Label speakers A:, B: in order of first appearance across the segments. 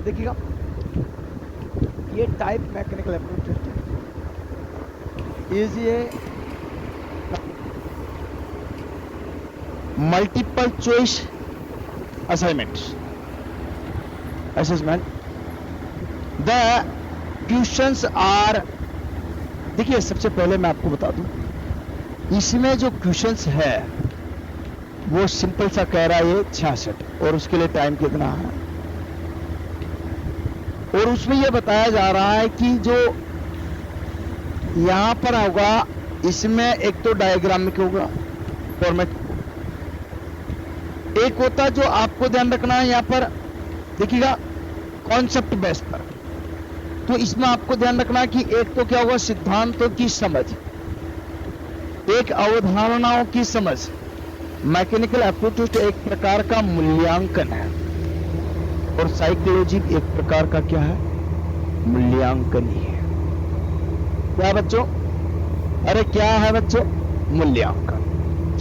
A: देखिएगा, ये type mechanical aptitude test है। इज ये multiple choice assessment. The questions are, देखिए सबसे पहले मैं आपको बता दूं, इसमें जो क्वेश्चंस है वो सिंपल सा कह रहा है ये 66, और उसके लिए टाइम कितना है, और उसमें यह बताया जा रहा है कि जो यहां पर होगा इसमें एक तो डायग्रामिक होगा फॉर्मेट, एक होता जो आपको ध्यान रखना है यहां पर देखिएगा कॉन्सेप्ट बेस पर। तो इसमें आपको ध्यान रखना है कि एक तो क्या होगा सिद्धांतों की समझ, एक अवधारणाओं की समझ। मैकेनिकल एप्टीट्यूड एक प्रकार का मूल्यांकन है, और साइकोलॉजी एक प्रकार का क्या है, मूल्यांकन ही है। क्या बच्चों, अरे क्या है बच्चों, मूल्यांकन।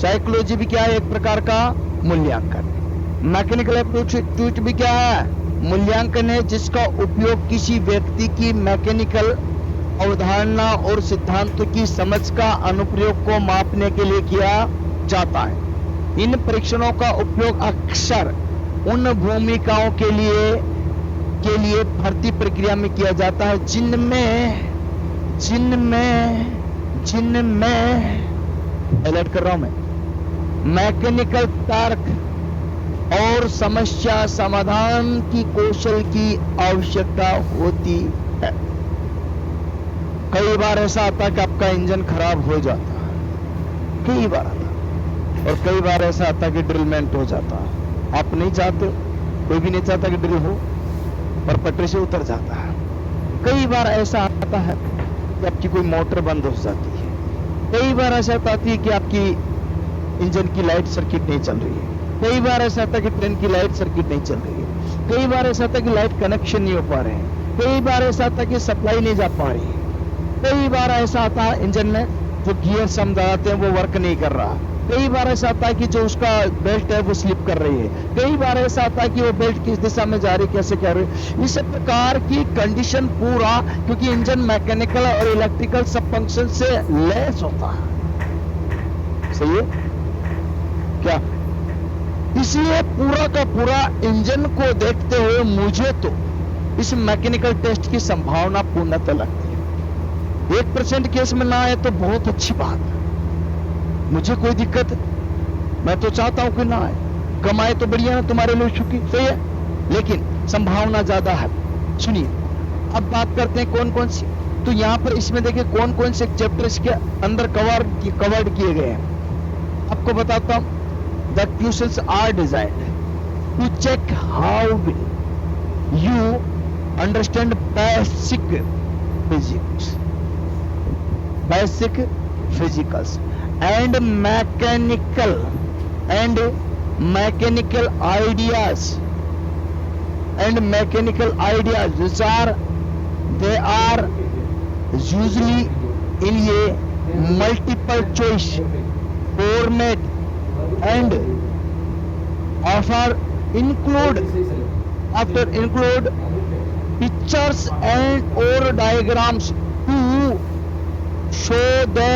A: साइकोलॉजी भी क्या है, एक प्रकार का मूल्यांकन। मैकेनिकल एप्टीट्यूड भी क्या है, मूल्यांकन है, जिसका उपयोग किसी व्यक्ति की मैकेनिकल अवधारणा और सिद्धांतों की समझ का अनुप्रयोग को मापने के लिए किया जाता है। इन परीक्षणों का उपयोग अक्सर उन भूमिकाओं के लिए भर्ती प्रक्रिया में किया जाता है जिनमें अलर्ट कर रहा हूं मैं, मैकेनिकल तर्क और समस्या समाधान की कौशल की आवश्यकता होती है। कई बार ऐसा आता है कि आपका इंजन खराब हो जाता है, कई बार आता है, और कई बार ऐसा आता है कि ड्रिलमेंट हो जाता है। आप नहीं चाहते, कोई भी नहीं चाहता कि ड्रिल हो, पर पटरी से उतर जाता है। कई बार ऐसा आता है कि आपकी कोई मोटर बंद हो जाती है। कई बार ऐसा आती है कि आपकी इंजन की लाइट सर्किट नहीं चल रही है। कई बार ऐसा आता है कि ट्रेन की लाइट सर्किट नहीं चल रही है। कई बार ऐसा आता है कि लाइट कनेक्शन नहीं हो पा रहे हैं। कई बार ऐसा आता है कि सप्लाई नहीं जा पा रही है। कई बार ऐसा आता है इंजन में जो गियर समझाते हैं वो वर्क नहीं कर रहा। कई बार ऐसा आता है कि जो उसका बेल्ट है वो स्लिप कर रही है। कई बार ऐसा आता है कि वो बेल्ट किस दिशा में जा रही, कैसे कर रही। इस प्रकार की कंडीशन पूरा, क्योंकि इंजन मैकेनिकल और इलेक्ट्रिकल सब फंक्शन से लैस होता है, सही है क्या? इसलिए पूरा का पूरा इंजन को देखते हुए मुझे तो इस मैकेनिकल टेस्ट की संभावना पूर्णतः लगती है। 1% केस में ना आए तो बहुत अच्छी बात है, मुझे कोई दिक्कत, मैं तो चाहता हूं कि ना आए, कम आए तो बढ़िया है, तुम्हारे लिए सुखी, सही है, लेकिन संभावना ज्यादा है। सुनिए, अब बात करते हैं कौन कौन सी। तो यहां पर इसमें देखिए कौन कौन से चैप्टर्स के अंदर कवर्ड किए गए हैं। आपको बताता हूं, the questions are designed to check how will you understand basic physics and mechanical ideas which they are usually in a multiple choice format and often include pictures and or diagrams to show the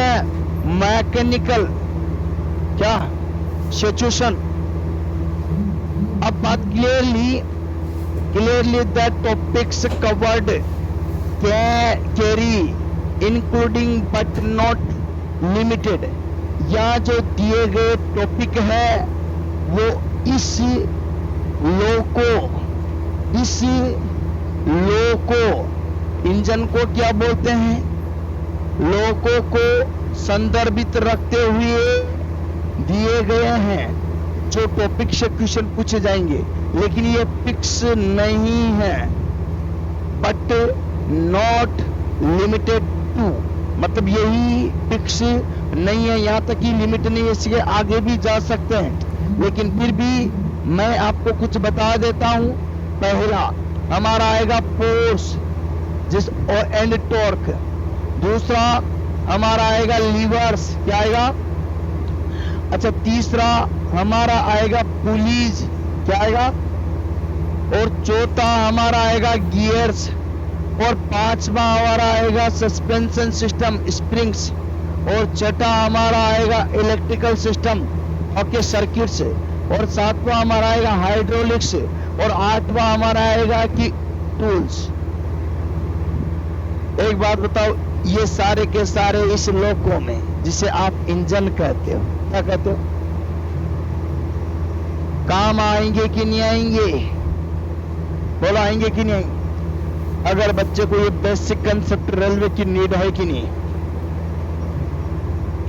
A: mechanical क्या situation. अब बात clearly the topics covered carry including but not limited, या जो दिए गए topic है वो इस लो को इंजन को क्या बोलते हैं, लोगों को संदर्भित रखते हुए दिए गए हैं। जो टॉपिक से क्वेश्चन पूछे जाएंगे, लेकिन ये फिक्स नहीं है, बट नॉट लिमिटेड टू, मतलब यही फिक्स नहीं है, यहां तक ही लिमिट नहीं है, इसके आगे भी जा सकते हैं। लेकिन फिर भी मैं आपको कुछ बता देता हूं। पहला हमारा आएगा फोर्स और एंड टॉर्क। दूसरा हमारा आएगा लीवर्स, क्या आएगा, अच्छा तीसरा हमारा आएगा पुलीज, क्या आएगा, और चौथा हमारा आएगा गियर्स, और पांचवा हमारा आएगा सस्पेंशन सिस्टम स्प्रिंग्स, और छठा हमारा आएगा इलेक्ट्रिकल सिस्टम ओके सर्किट से, और सातवां हमारा आएगा हाइड्रोलिक्स, और आठवां हमारा आएगा कि टूल्स। एक बात बताओ, ये सारे के सारे इस लोकों में जिसे आप इंजन कहते हो, क्या कहते हो, काम आएंगे कि नहीं आएंगे? बोलो आएंगे कि नहीं आएंगे? अगर बच्चे को ये बेसिक कंसेप्ट रेलवे की नीड है कि नहीं,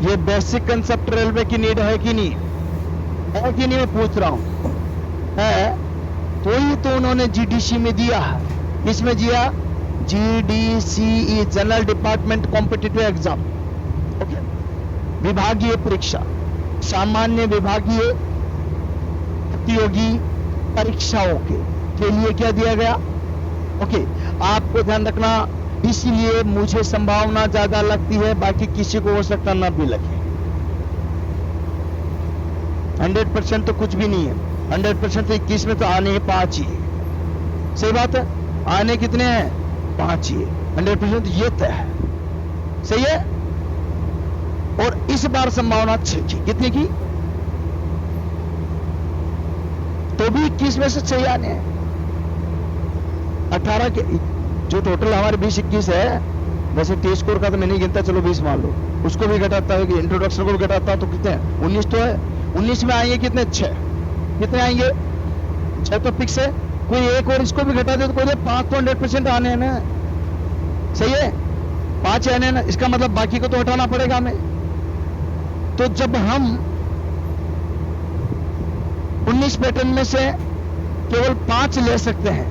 A: ये बेसिक कंसेप्ट रेलवे की नीड है कि नहीं, है कि नहीं, मैं पूछ रहा हूं, है तो ही तो उन्होंने जीडीसी में दिया। इसमें दिया GDCE, general department competitive exam, okay, विभागीय परीक्षा, सामान्य विभागीय प्रतियोगी परीक्षाओं के लिए क्या दिया गया, ओके। आपको ध्यान रखना, इसीलिए मुझे संभावना ज्यादा लगती है, बाकी किसी को हो सकता ना भी लगे। 100% तो कुछ भी नहीं है, 100% तो 21 में तो आने हैं 5 ही, सही बात है, आने कितने हैं, 5 ही, 100% ये तय है, सही है। और इस बार संभावना 6 की, कितने की, तो भी 21 में से 6 आने हैं। 18 के जो टोटल हमारे 20-21 है, वैसे टी स्कोर का तो मैं नहीं गिनता, चलो 20 मान लो, उसको भी घटाता है कि इंट्रोडक्शन को भी घटाता तो कितने हैं, 19 तो है। 19 में आएंगे कितने, 6, कितने आएंगे, 6 तो फिक्स है। कोई एक और इसको भी घटा दे तो कोई 5 तो 100% आने हैं ना, सही है, 5 आने हैं ना, इसका मतलब बाकी को तो हटाना पड़ेगा हमें। तो जब हम 19 पैटर्न में से केवल 5 ले सकते हैं,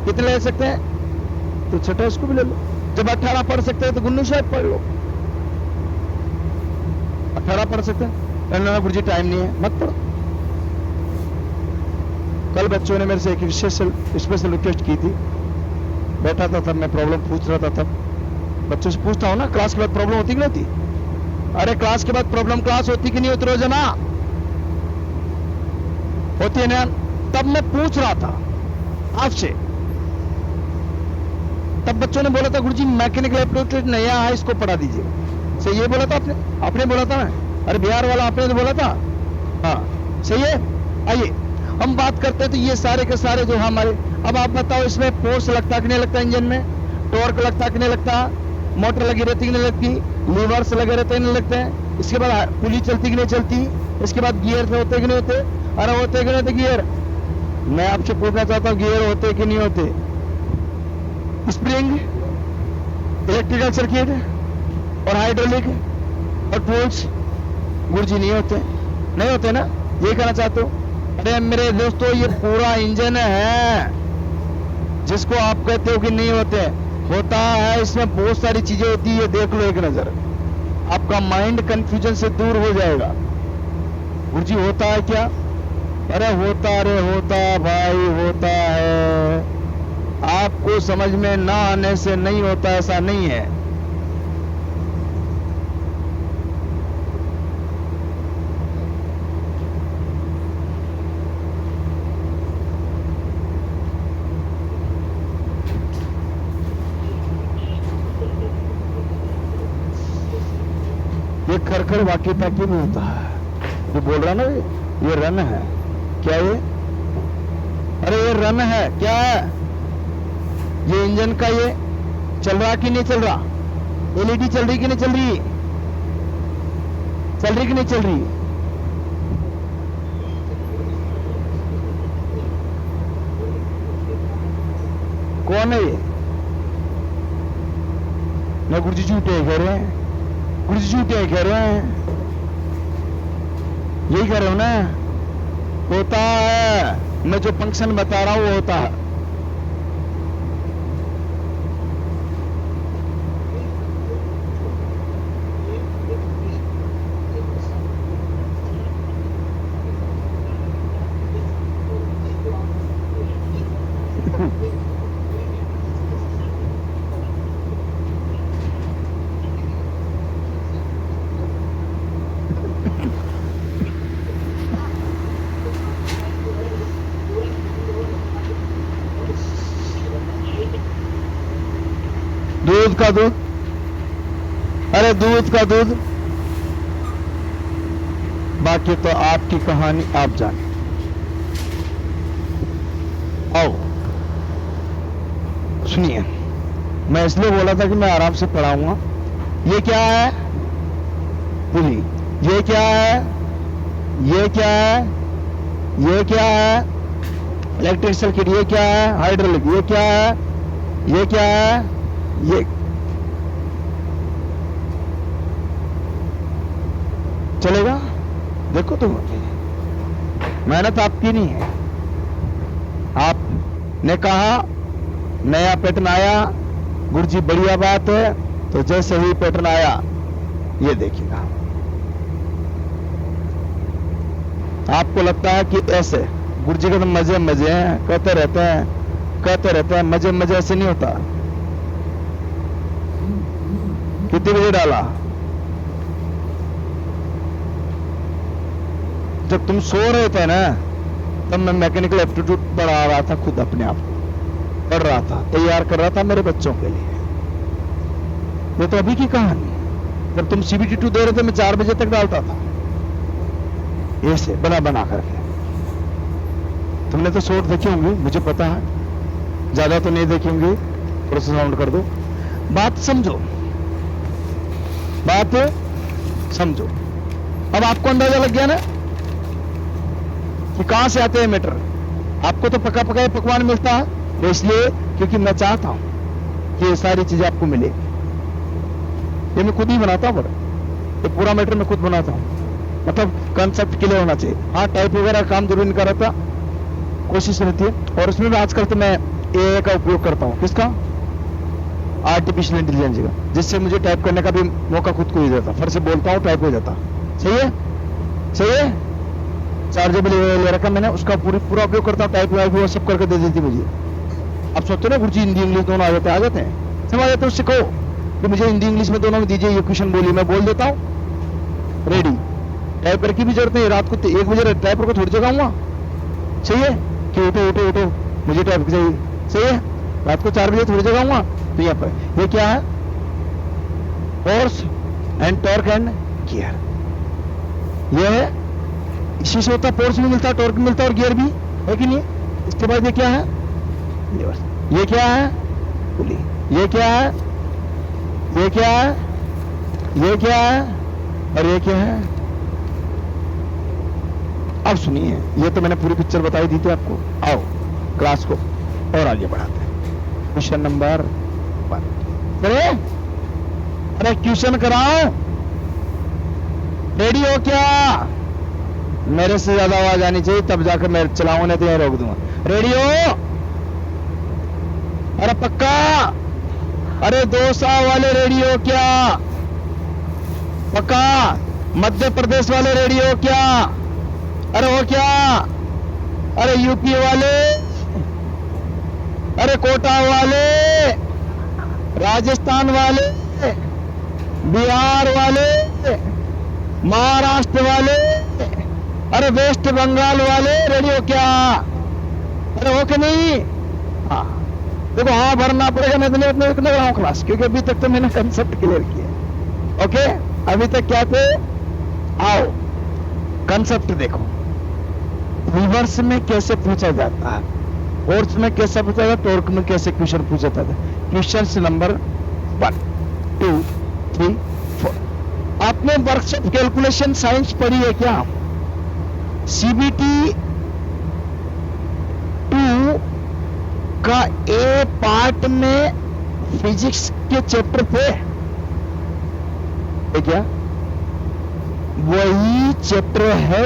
A: कितने ले सकते हैं, तो छठा इसको भी ले लो। जब 18 पढ़ सकते हैं तो 19 शायद पढ़ लो, 18 पढ़ सकते हैं, गुरुजी टाइम नहीं है, मत पढ़ो। कल बच्चों ने मेरे से एक स्पेशल रिक्वेस्ट की थी, बैठा था तब मैं प्रॉब्लम पूछ रहा था, तब बच्चों से पूछता हूं ना, क्लास के बाद प्रॉब्लम होती कि नहीं होती? अरे क्लास के बाद प्रॉब्लम क्लास होती कि नहीं होती, रोजाना होती है ना। तब मैं पूछ रहा था आपसे, तब बच्चों ने बोला था गुरुजी मैकेनिकल एप्टीट्यूड नया है, इसको पढ़ा दीजिए। सही ये बोला था आपने बोला था ना, अरे बिहार वाला आपने तो बोला था, हाँ सही है। आइए हम बात करते हैं, तो ये सारे के सारे जो हमारे, अब आप बताओ इसमें फोर्स लगता कि नहीं लगता, इंजन में टॉर्क लगता कि नहीं लगता, मोटर लगी रहती कि नहीं लगती, लीवर्स लगे रहते नहीं लगते हैं, इसके बाद पुली चलती कि नहीं चलती, इसके बाद गियर होते कि नहीं होते, अरे होते कि नहीं होते गियर। मैं आपसे पूछना चाहता हूँ गियर होते कि नहीं होते, स्प्रिंग, इलेक्ट्रिकल सर्किट और हाइड्रोलिक और टूल्स, गुरुजी नहीं होते, नहीं होते ना, ये कहना चाहते हो। अरे मेरे दोस्तों ये पूरा इंजन है, जिसको आप कहते हो कि नहीं होते, होता है, इसमें बहुत सारी चीजें होती है, देख लो एक नजर, आपका माइंड कंफ्यूजन से दूर हो जाएगा। गुरुजी होता है क्या, अरे होता, अरे होता भाई होता है, आपको समझ में ना आने से नहीं होता, ऐसा नहीं है। ये खरखर वाकी टाकी में होता है, जो बोल रहा ना, ये रन है क्या, ये अरे ये रन है क्या है, ये इंजन का ये चल रहा कि नहीं चल रहा, एलईडी चल रही कि नहीं चल रही, चल रही कि नहीं चल रही, कौन है ये, मैं गुरुजी झूठे कह रहे हैं, गुरुजी झूठे कह रहे हैं, यही कह रहे हो ना, होता है, मैं जो फंक्शन बता रहा हूं वो होता है। दूध का दूध, अरे दूध का दूध। बाकी तो आपकी कहानी आप जाने। आओ सुनिए, मैं इसलिए बोला था कि मैं आराम से पढ़ाऊंगा। ये क्या है पुली, ये क्या है, ये क्या है, ये क्या है, इलेक्ट्रिक सर्किट, ये क्या है, हाइड्रोलिक, ये क्या है, ये क्या है, ये चलेगा। देखो तुम, मेहनत आपकी नहीं है। आपने कहा नया पैटर्न आया, गुरुजी बढ़िया बात है, तो जैसे ही पैटर्न आया ये देखिएगा। आपको लगता है कि ऐसे गुरुजी के तो मजे मजे हैं, कहते रहते हैं मजे मजे, ऐसे नहीं होता। कितने बजे डाला? जब तुम सो रहे थे ना, तब मैं मैकेनिकल एप्टीट्यूड पढ़ा रहा था, खुद अपने आप को पढ़ रहा था, तैयार कर रहा था मेरे बच्चों के लिए। ये तो अभी की कहानी। जब तुम CBT 2 दे रहे थे, मैं 4 बजे तक डालता था, ऐसे बना बना करके। तुमने तो शॉर्ट देखे होंगे, मुझे पता है, ज्यादा तो नहीं देखे होंगे, थोड़ा सा साउंड कर दो। बात समझो, बात समझो। अब आपको अंदाजा लग गया ना कि कहां से आते हैं मीटर। आपको तो पका पकाया पकवान मिलता है, तो इसलिए क्योंकि मैं चाहता हूं कि ये सारी चीजें आपको मिले। ये मैं खुद ही बनाता हूं, ये पूरा मैटर मैं खुद बनाता हूं, मतलब कंसेप्ट क्लियर होना चाहिए। हाँ, टाइप वगैरह काम जरूर नहीं कर रहा था, कोशिश रहती है। और उसमें भी आजकल तो मैं AI का उपयोग करता हूं। किसका? आर्टिफिशियल इंटेलिजेंस का, जिससे मुझे टाइप करने का भी मौका खुद को ही देता। फिर से बोलता हूं, टाइप हो जाता। सही है, सही है। चार्जेबल ले रखा मैंने, उसका पूरा उपयोग करता हूं। टाइप वाइप वो सब करके दे देती मुझे। आप सोचते हो ना गुरुजी हिंदी इंग्लिश दोनों आ जाते हैं, समझ जाते हैं। उससे कहो कि मुझे हिंदी इंग्लिश में दोनों में दीजिए, ये क्वेश्चन बोलिए, मैं बोल देता हूं, रेडी। टाइप करके भी जरूरत नहीं, रात को 1 बजे टाइप करके थोड़ी जगाऊंगा। सही है कि उठो उठो उठो मुझे टाइप चाहिए। सही है, रात को 4 बजे थोड़ी जगाऊंगा। तो यहाँ पर ये क्या है? Force and torque and gear. ये है, इसी से होता है, फोर्स भी मिलता है, टॉर्क भी मिलता है और गियर भी, है कि नहीं? इसके बाद ये क्या है? ये क्या है? पुली। ये क्या है? ये क्या है? ये क्या है? और ये क्या है? अब सुनिए, ये तो मैंने पूरी पिक्चर बताई दी थी आपको। आओ क्लास को और आगे बढ़ाते हैं। Question number 1। अरे क्वेश्चन कराओ, रेडी हो क्या? मेरे से ज्यादा आवाज आनी चाहिए, तब जाकर मैं चलाऊंगा, नहीं तो यहीं रोक दूंगा। रेडी हो? अरे पक्का? अरे 200 वाले रेडी हो क्या? पक्का? मध्य प्रदेश वाले रेडी हो क्या? अरे हो क्या? अरे यूपी वाले, अरे कोटा वाले, राजस्थान वाले, बिहार वाले, महाराष्ट्र वाले, अरे वेस्ट बंगाल वाले रेडी हो क्या? अरे हो कि नहीं? हाँ देखो, हाँ भरना पड़ेगा, मैं तो नहीं अपने रहा हूं क्लास, क्योंकि अभी तक तो मैंने कंसेप्ट क्लियर किया। ओके, अभी तक क्या थे? आओ कंसेप्ट देखो। रिवर्स में कैसे पूछा जाता है, फोर्स में कैसे पूछा जाता है, टॉर्क में कैसे क्वेश्चन पूछा जाता है। Question number 1, 2, 3, 4। आपने वर्कशॉप कैलकुलेशन साइंस पढ़ी है क्या? CBT 2 का A पार्ट में फिजिक्स के चैप्टर थे क्या? वही चैप्टर है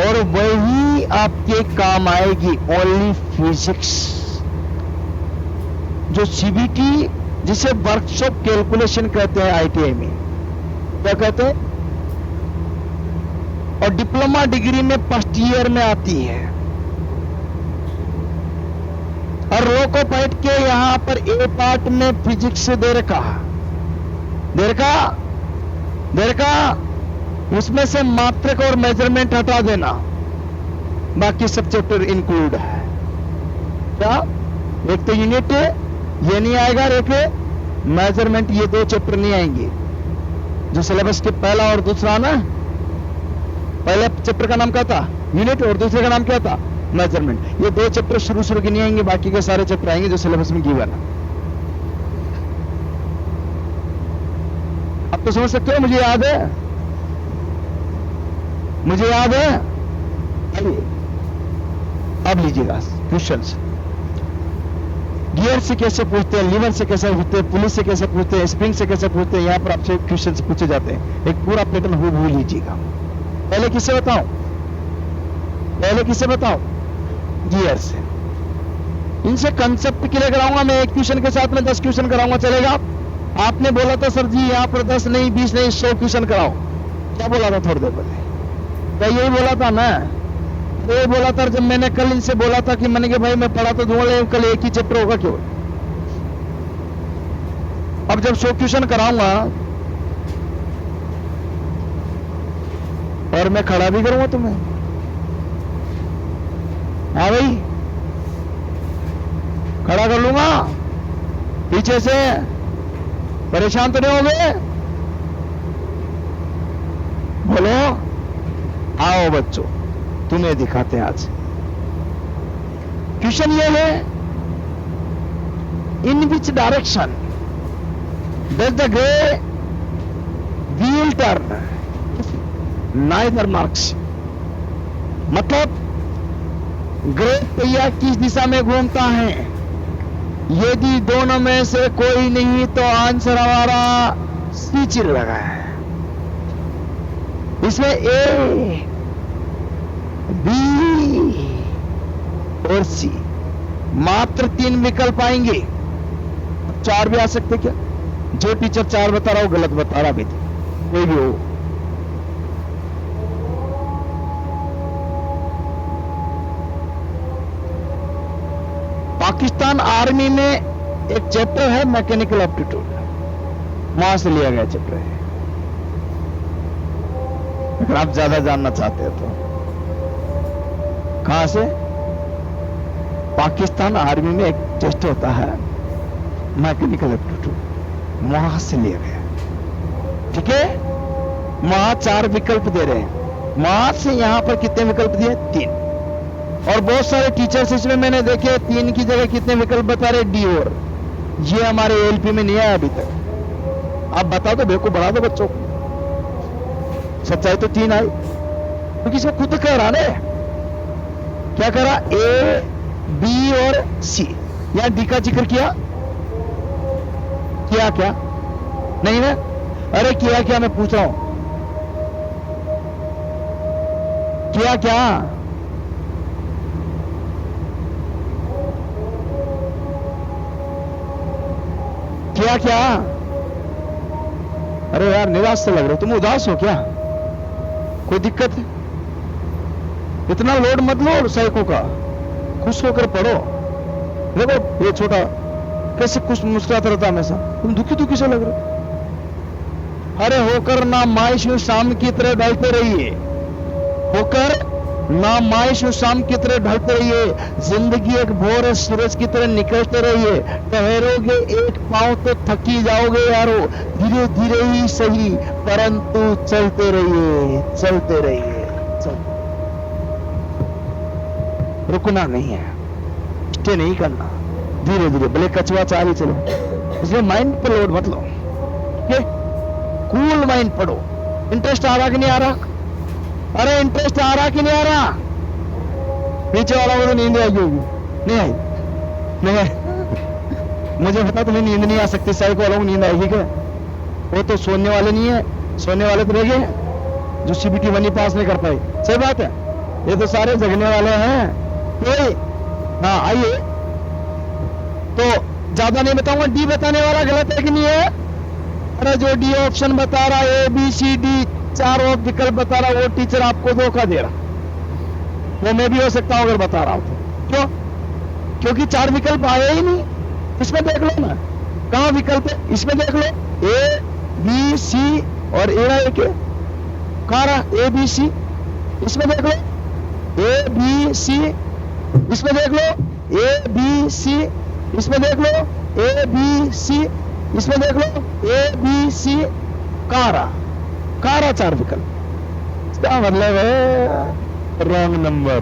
A: और वही आपके काम आएगी, ओनली फिजिक्स। जो CBT, जिसे वर्कशॉप कैलकुलेशन कहते हैं ITI में, क्या कहते हैं? और डिप्लोमा डिग्री में फर्स्ट ईयर में आती है। और रो को बैठ के यहां पर A पार्ट में फिजिक्स दे रखा, उसमें से मात्रक और मेजरमेंट हटा देना, बाकी सब चैप्टर इंक्लूड है। क्या? एक तो यूनिट ये नहीं आएगा, और एक मेजरमेंट, ये दो चैप्टर नहीं आएंगे जो सिलेबस के पहला और दूसरा ना। पहले चैप्टर का नाम क्या था? यूनिट, और दूसरे का नाम क्या था? मेजरमेंट। ये दो चैप्टर शुरू के नहीं आएंगे, बाकी के सारे चैप्टर आएंगे जो सिलेबस में गिवन है। अब तो समझ सकते हो, मुझे याद है, मुझे याद है। आइए अब लीजिएगा क्वेश्चंस। गियर से कैसे पूछते हैं, लीवर से कैसे पूछते हैं, पुलिस से कैसे पूछते हैं, स्प्रिंग से कैसे पूछते हैं, यहां पर आपसे क्वेश्चन पूछे जाते हैं। एक पूरा पैटर्न हूबहू लीजिएगा। पहले किससे बताऊं? पहले किससे बताऊं? गियर से। इनसे कंसेप्ट क्लियर कराऊंगा मैं। एक क्वेश्चन के साथ में 10 क्वेश्चन कराऊंगा, चलेगा? आपने बोला था सर जी यहां पर 10 नहीं, 20 नहीं, 100 क्वेश्चन कराओ। क्या बोला था थोड़ी देर पहले? क्या यही बोला था ना? ये बोला था जब मैंने कल इनसे बोला था कि मैंने कि भाई मैं पढ़ा तो दूंगा, कल एक ही चैप्टर होगा क्यों? अब जब 100 क्वेश्चन कराऊंगा और मैं खड़ा भी करूंगा तुम्हें, हाँ भाई खड़ा कर लूंगा पीछे से, परेशान तो नहीं होगे? बोलो, आओ बच्चों तुम्हें दिखाते हैं आज। क्वेश्चन ये है, in which direction does the grey wheel turn neither marks. मतलब ग्रे पहिया किस दिशा में घूमता है? यदि दोनों में से कोई नहीं तो आंसर हमारा सी चिर लगा है। इसमें ए, बी और सी मात्र 3 विकल्प आएंगे। 4 भी आ सकते क्या? जो टीचर 4 बता रहा हो गलत बता रहा भी, कोई भी हो। पाकिस्तान आर्मी में एक चैप्टर है मैकेनिकल एप्टीट्यूड, वहां से लिया गया चैप्टर है। अगर आप ज्यादा जानना चाहते हैं तो कहां से? पाकिस्तान आर्मी में एक टेस्ट होता है मैकेनिकल एप्टीट्यूड, वहां से लिया गया। ठीक है, वहां 4 विकल्प दे रहे हैं। वहां से यहां पर कितने विकल्प दिए? 3। और बहुत सारे टीचर्स इसमें मैंने देखे 3 की जगह कितने विकल्प बता रहे? डी। और ये हमारे एलपी में नहीं आया अभी तक। आप बता दो, बेवकूफ बढ़ा दो बच्चों को। सच्चाई तो 3 आई, क्योंकि इसमें खुद कह रहा ना, क्या कह रहा? ए, बी और सी। या डी का जिक्र किया क्या? नहीं ना? अरे किया क्या, मैं पूछ रहा हूं, किया क्या? किया क्या? अरे यार निराश से लग रहे हो, तुम उदास हो क्या? कोई दिक्कत है? इतना लोड मत लो साइको का, खुश होकर पढ़ो। देखो ये छोटा कैसे खुश मुस्कुराता रहता हमेशा, तुम दुखी से लग रहे हो। अरे होकर ना मायूस शाम की तरह ढलते रहिए, होकर ना मायूस शाम की तरह ढलते रहिए। जिंदगी एक भोर है, सूरज की तरह निकलते रहिए। ठहरोगे एक पांव तो थकी जाओगे यारो, धीरे धीरे ही सही परंतु चलते रहिए, चलते रहिए। रुकना नहीं है, स्टे नहीं करना, धीरे धीरे भले कछुआ चाल ही चलो। इसलिए माइंड पर लोड मत लो, कूल माइंड पढ़ो। इंटरेस्ट आ रहा कि नहीं आ रहा? अरे इंटरेस्ट आ रहा कि नहीं आ रहा? नीचे वाला को तो नींद आई होगी, नहीं आई? नहीं आई? मुझे पता तुम्हें नींद नहीं आ सकती, साइको वालों को नींद आएगी क्या? वो तो सोने वाले नहीं है, सोने वाले तो रह गए जो सीबीटी 1 पास नहीं कर पाए। सही बात है, ये तो सारे जगने वाले हैं। हाँ आइए, तो ज्यादा नहीं बताऊंगा। डी बताने वाला गलत है कि नहीं है? अरे जो डी ऑप्शन बता रहा है, ए बी सी डी 4 विकल्प बता रहा, वो टीचर आपको धोखा दे रहा। वो मैं भी हो सकता हूं अगर बता रहा हूं तो। क्यों? क्योंकि 4 विकल्प आए ही नहीं। इसमें देख लो ना, कहां विकल्प है? इसमें देख लो, ए बी सी और ए एक कहां रहा? A B C. इसमें देख लो ए बी सी, इसमें देख लो ए बी सी, इसमें देख लो ए बी सी, इसमें देख लो ए बी सी, कारा, कारा 4 विकल्प। इसका मतलब है रॉन्ग नंबर।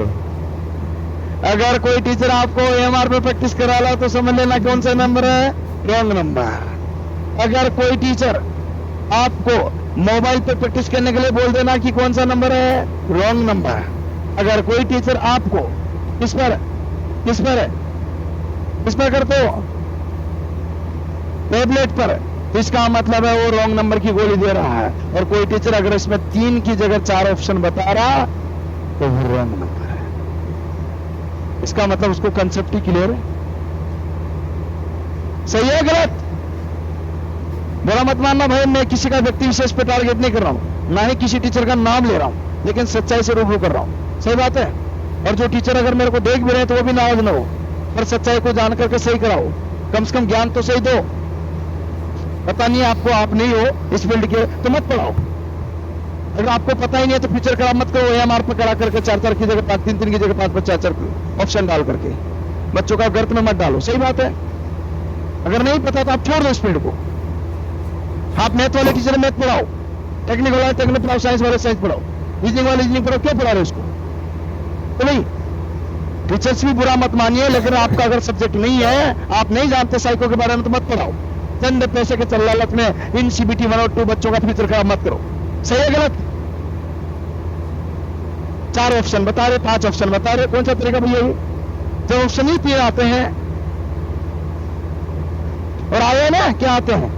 A: अगर कोई टीचर आपको एमआर पे प्रैक्टिस करा ला तो समझ लेना कौन सा नंबर है, रॉन्ग नंबर। अगर कोई टीचर आपको मोबाइल पे प्रैक्टिस करने के लिए बोल देना कि कौन सा नंबर है, रॉन्ग नंबर। अगर कोई टीचर आपको किस पर करते हो, टैबलेट पर, तो इसका मतलब है वो रॉन्ग नंबर की गोली दे रहा है। और कोई टीचर अगर इसमें 3 की जगह 4 ऑप्शन बता रहा तो वो रॉन्ग नंबर है। इसका मतलब उसको कंसेप्ट ही क्लियर है। सही है गलत? बुरा मत मानना भाई, मैं किसी का व्यक्ति विशेष पे टारगेट नहीं कर रहा हूं, ना ही किसी टीचर का नाम ले रहा हूं, लेकिन सच्चाई से रूबरू कर रहा हूं। सही बात है। और जो टीचर अगर मेरे को देख भी रहे हैं तो वो भी नाराज ना हो, पर सच्चाई को जान करके सही कराओ, कम से कम ज्ञान तो सही दो। पता नहीं आपको, आप नहीं हो इस फील्ड के तो मत पढ़ाओ। अगर आपको पता ही नहीं है तो फ्यूचर खराब मत करो, एमआर पर करा करके 4 की जगह 5, 3 की जगह 5, 4 ऑप्शन डाल करके बच्चों का गर्त में मत डालो। सही बात है। अगर नहीं पता तो आप छोड़ दो इस फील्ड को। आप मैथ वाले टीचर मैथ पढ़ाओ, टेक्निकल वाले टेक्निकल पढ़ाओ, साइंस वाले साइंस पढ़ाओ, रीजनिंग वाले रीजनिंग पढ़ाओ। क्यों पढ़ा रहे उसको? तो नहीं, टीचर्स भी बुरा मत मानिए, लेकिन आपका अगर सब्जेक्ट नहीं है, आप नहीं जानते साइको के बारे में, तो मत पढ़ाओ। चंद पैसे के चल लालच में इन सीबीटी 1 और 2 बच्चों का फ्यूचर खराब मत करो। सही है गलत? 4 ऑप्शन बता रहे, 5 ऑप्शन बता रहे, कौन सा तरीका भैया ये? जब ऑप्शन ही 3 आते हैं और आए ना, क्या आते हैं,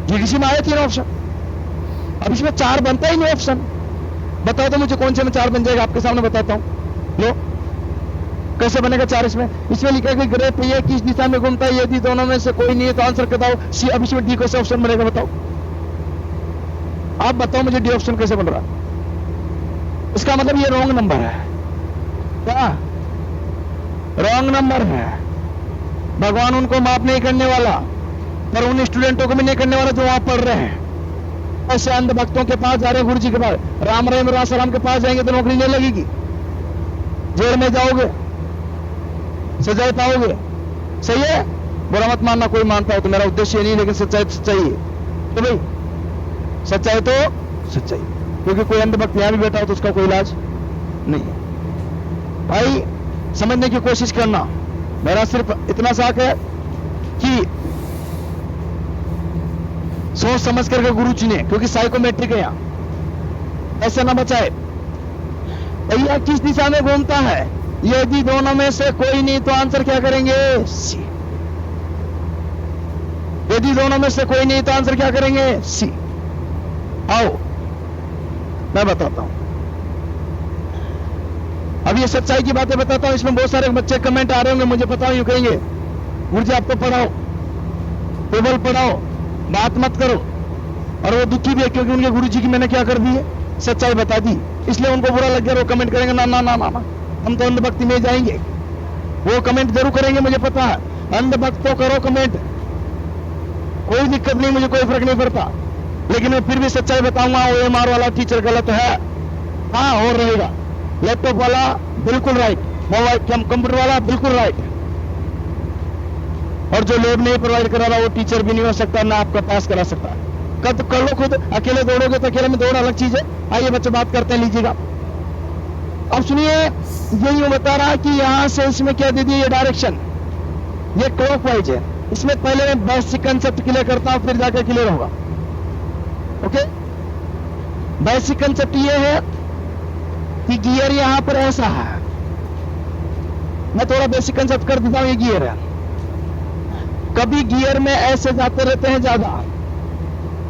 A: जीडीसी में आए 3 ऑप्शन, अब इसमें 4 बनता ही नहीं ऑप्शन। बताओ तो मुझे कौन से में 4 बन जाएगा, आपके सामने बताता हूं। लो कैसे बनेगा 4? इसमें लिखा है कि ग्रह पहिया किस दिशा में घूमता है, यदि दोनों में से कोई नहीं है तो आंसर बताओ सी। अब इसमें डी कैसे ऑप्शन बनेगा बताओ? आप बताओ मुझे डी ऑप्शन कैसे बन रहा? इसका मतलब ये रॉन्ग नंबर है। क्या रॉन्ग नंबर है? भगवान उनको माफ नहीं करने वाला, पर उन स्टूडेंटों को भी नहीं करने वाला जो वहां पढ़ रहे हैं। ऐसे अंध भक्तों के पास जा रहे हैं, गुरु जी के पास, राम रहीम रासाराम के पास जाएंगे तो नौकरी नहीं लगेगी, जेल में जाओगे, सजाए पाओगे। सही है? बुरा मत मानना, कोई मानता हो तो, मेरा उद्देश्य नहीं, लेकिन सच्चाई तो सच्चाई है। तो भाई सच्चाई तो सच्चाई, क्योंकि कोई अंध भक्त यहां भी बैठा हो तो उसका कोई इलाज नहीं है। भाई समझने की कोशिश करना। मेरा सिर्फ इतना साख है कि सोच समझ करके गुरु चुने, क्योंकि साइकोमेट्रिक है यहां। ऐसे ना बचाए। भैया किस दिशा में घूमता है, यदि दोनों में से कोई नहीं तो आंसर क्या करेंगे? सी। यदि दोनों में से कोई नहीं तो आंसर क्या करेंगे? सी। आओ मैं बताता हूं। अब ये सच्चाई की बातें बताता हूं। इसमें बहुत सारे बच्चे कमेंट आ रहे होंगे, मुझे पता यूं कहेंगे, गुरुजी आप तो पढ़ाओ, टेबल पढ़ाओ, बात मत करो। और वो दुखी भी है, क्योंकि उनके गुरुजी की मैंने क्या कर दी है? सच्चाई बता दी, इसलिए उनको बुरा लग गया। वो कमेंट करेंगे ना ना ना ना ना, हम तो अंधभक्ति में जाएंगे। वो कमेंट जरूर करेंगे, मुझे पता है। अंधभक्त तो करो कमेंट, कोई दिक्कत नहीं, मुझे कोई फर्क नहीं पड़ता। लेकिन मैं फिर भी सच्चाई बताऊंगा, वो एमआर वाला टीचर गलत है। हाँ और रहेगा, लैपटॉप वाला बिल्कुल राइट, मोबाइल कंप्यूटर वाला बिल्कुल राइट, और जो लैब नहीं प्रोवाइड करा रहा वो टीचर भी नहीं हो सकता, ना आपका पास करा सकता। कद कर लो खुद, अकेले दौड़ोगे तो अकेले में दौड़ अलग चीज है। आइए बच्चे बात करते हैं, लीजिएगा। अब सुनिए, ये यूं बता रहा है कि यहां से इसमें क्या दे दिया, ये डायरेक्शन, ये क्लॉकवाइज है। इसमें पहले मैं बेसिक कंसेप्ट क्लियर करता हूं, फिर जाकर क्लियर होगा। ओके, बेसिक कंसेप्ट ये है कि गियर यहां पर ऐसा है। मैं थोड़ा बेसिक कंसेप्ट कर देता हूं। ये गियर है, कभी गियर में ऐसे जाते रहते हैं, ज्यादा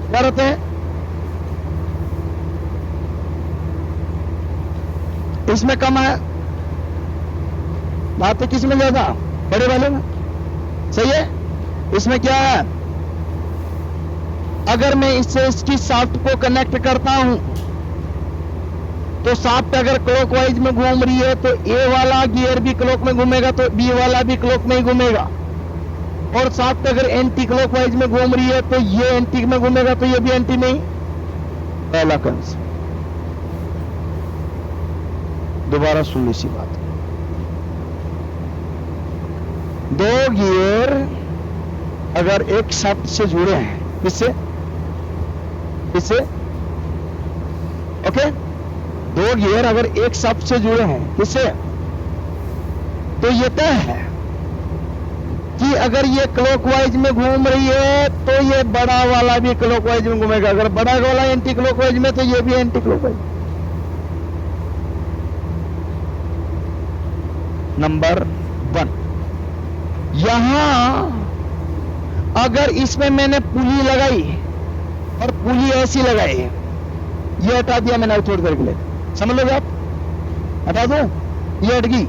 A: क्या रहते हैं, इसमें कम है, बातें किस में ज्यादा, बड़े वाले में। सही है? इसमें क्या है, अगर मैं इससे इसकी शाफ्ट को कनेक्ट करता हूं तो शाफ्ट अगर क्लॉकवाइज में घूम रही है तो ए वाला गियर भी क्लॉक में घूमेगा, तो बी वाला भी क्लॉक में ही घूमेगा। और शाफ्ट अगर एंटी क्लॉकवाइज में घूम रही है तो ये एंटी में घूमेगा, तो ये भी एंटी में ही। पहला कंसेप्ट दोबारा सुन लीजिए बात। 2 गियर अगर एक शाफ्ट से जुड़े हैं, किससे? किससे? ओके, दो गियर अगर एक शाफ्ट से जुड़े हैं, किससे? तो ये तय है कि अगर ये क्लॉकवाइज में घूम रही है तो ये बड़ा वाला भी क्लॉकवाइज में घूमेगा, अगर बड़ा वाला एंटी क्लॉकवाइज में तो ये भी एंटी क्लॉकवाइज। नंबर 1, यहां अगर इसमें मैंने पुली लगाई और पुली ऐसी लगाई, ये हटा दिया मैंने छोड़ करके ले, समझ लोगे आप? हटा दो, ये हट गई।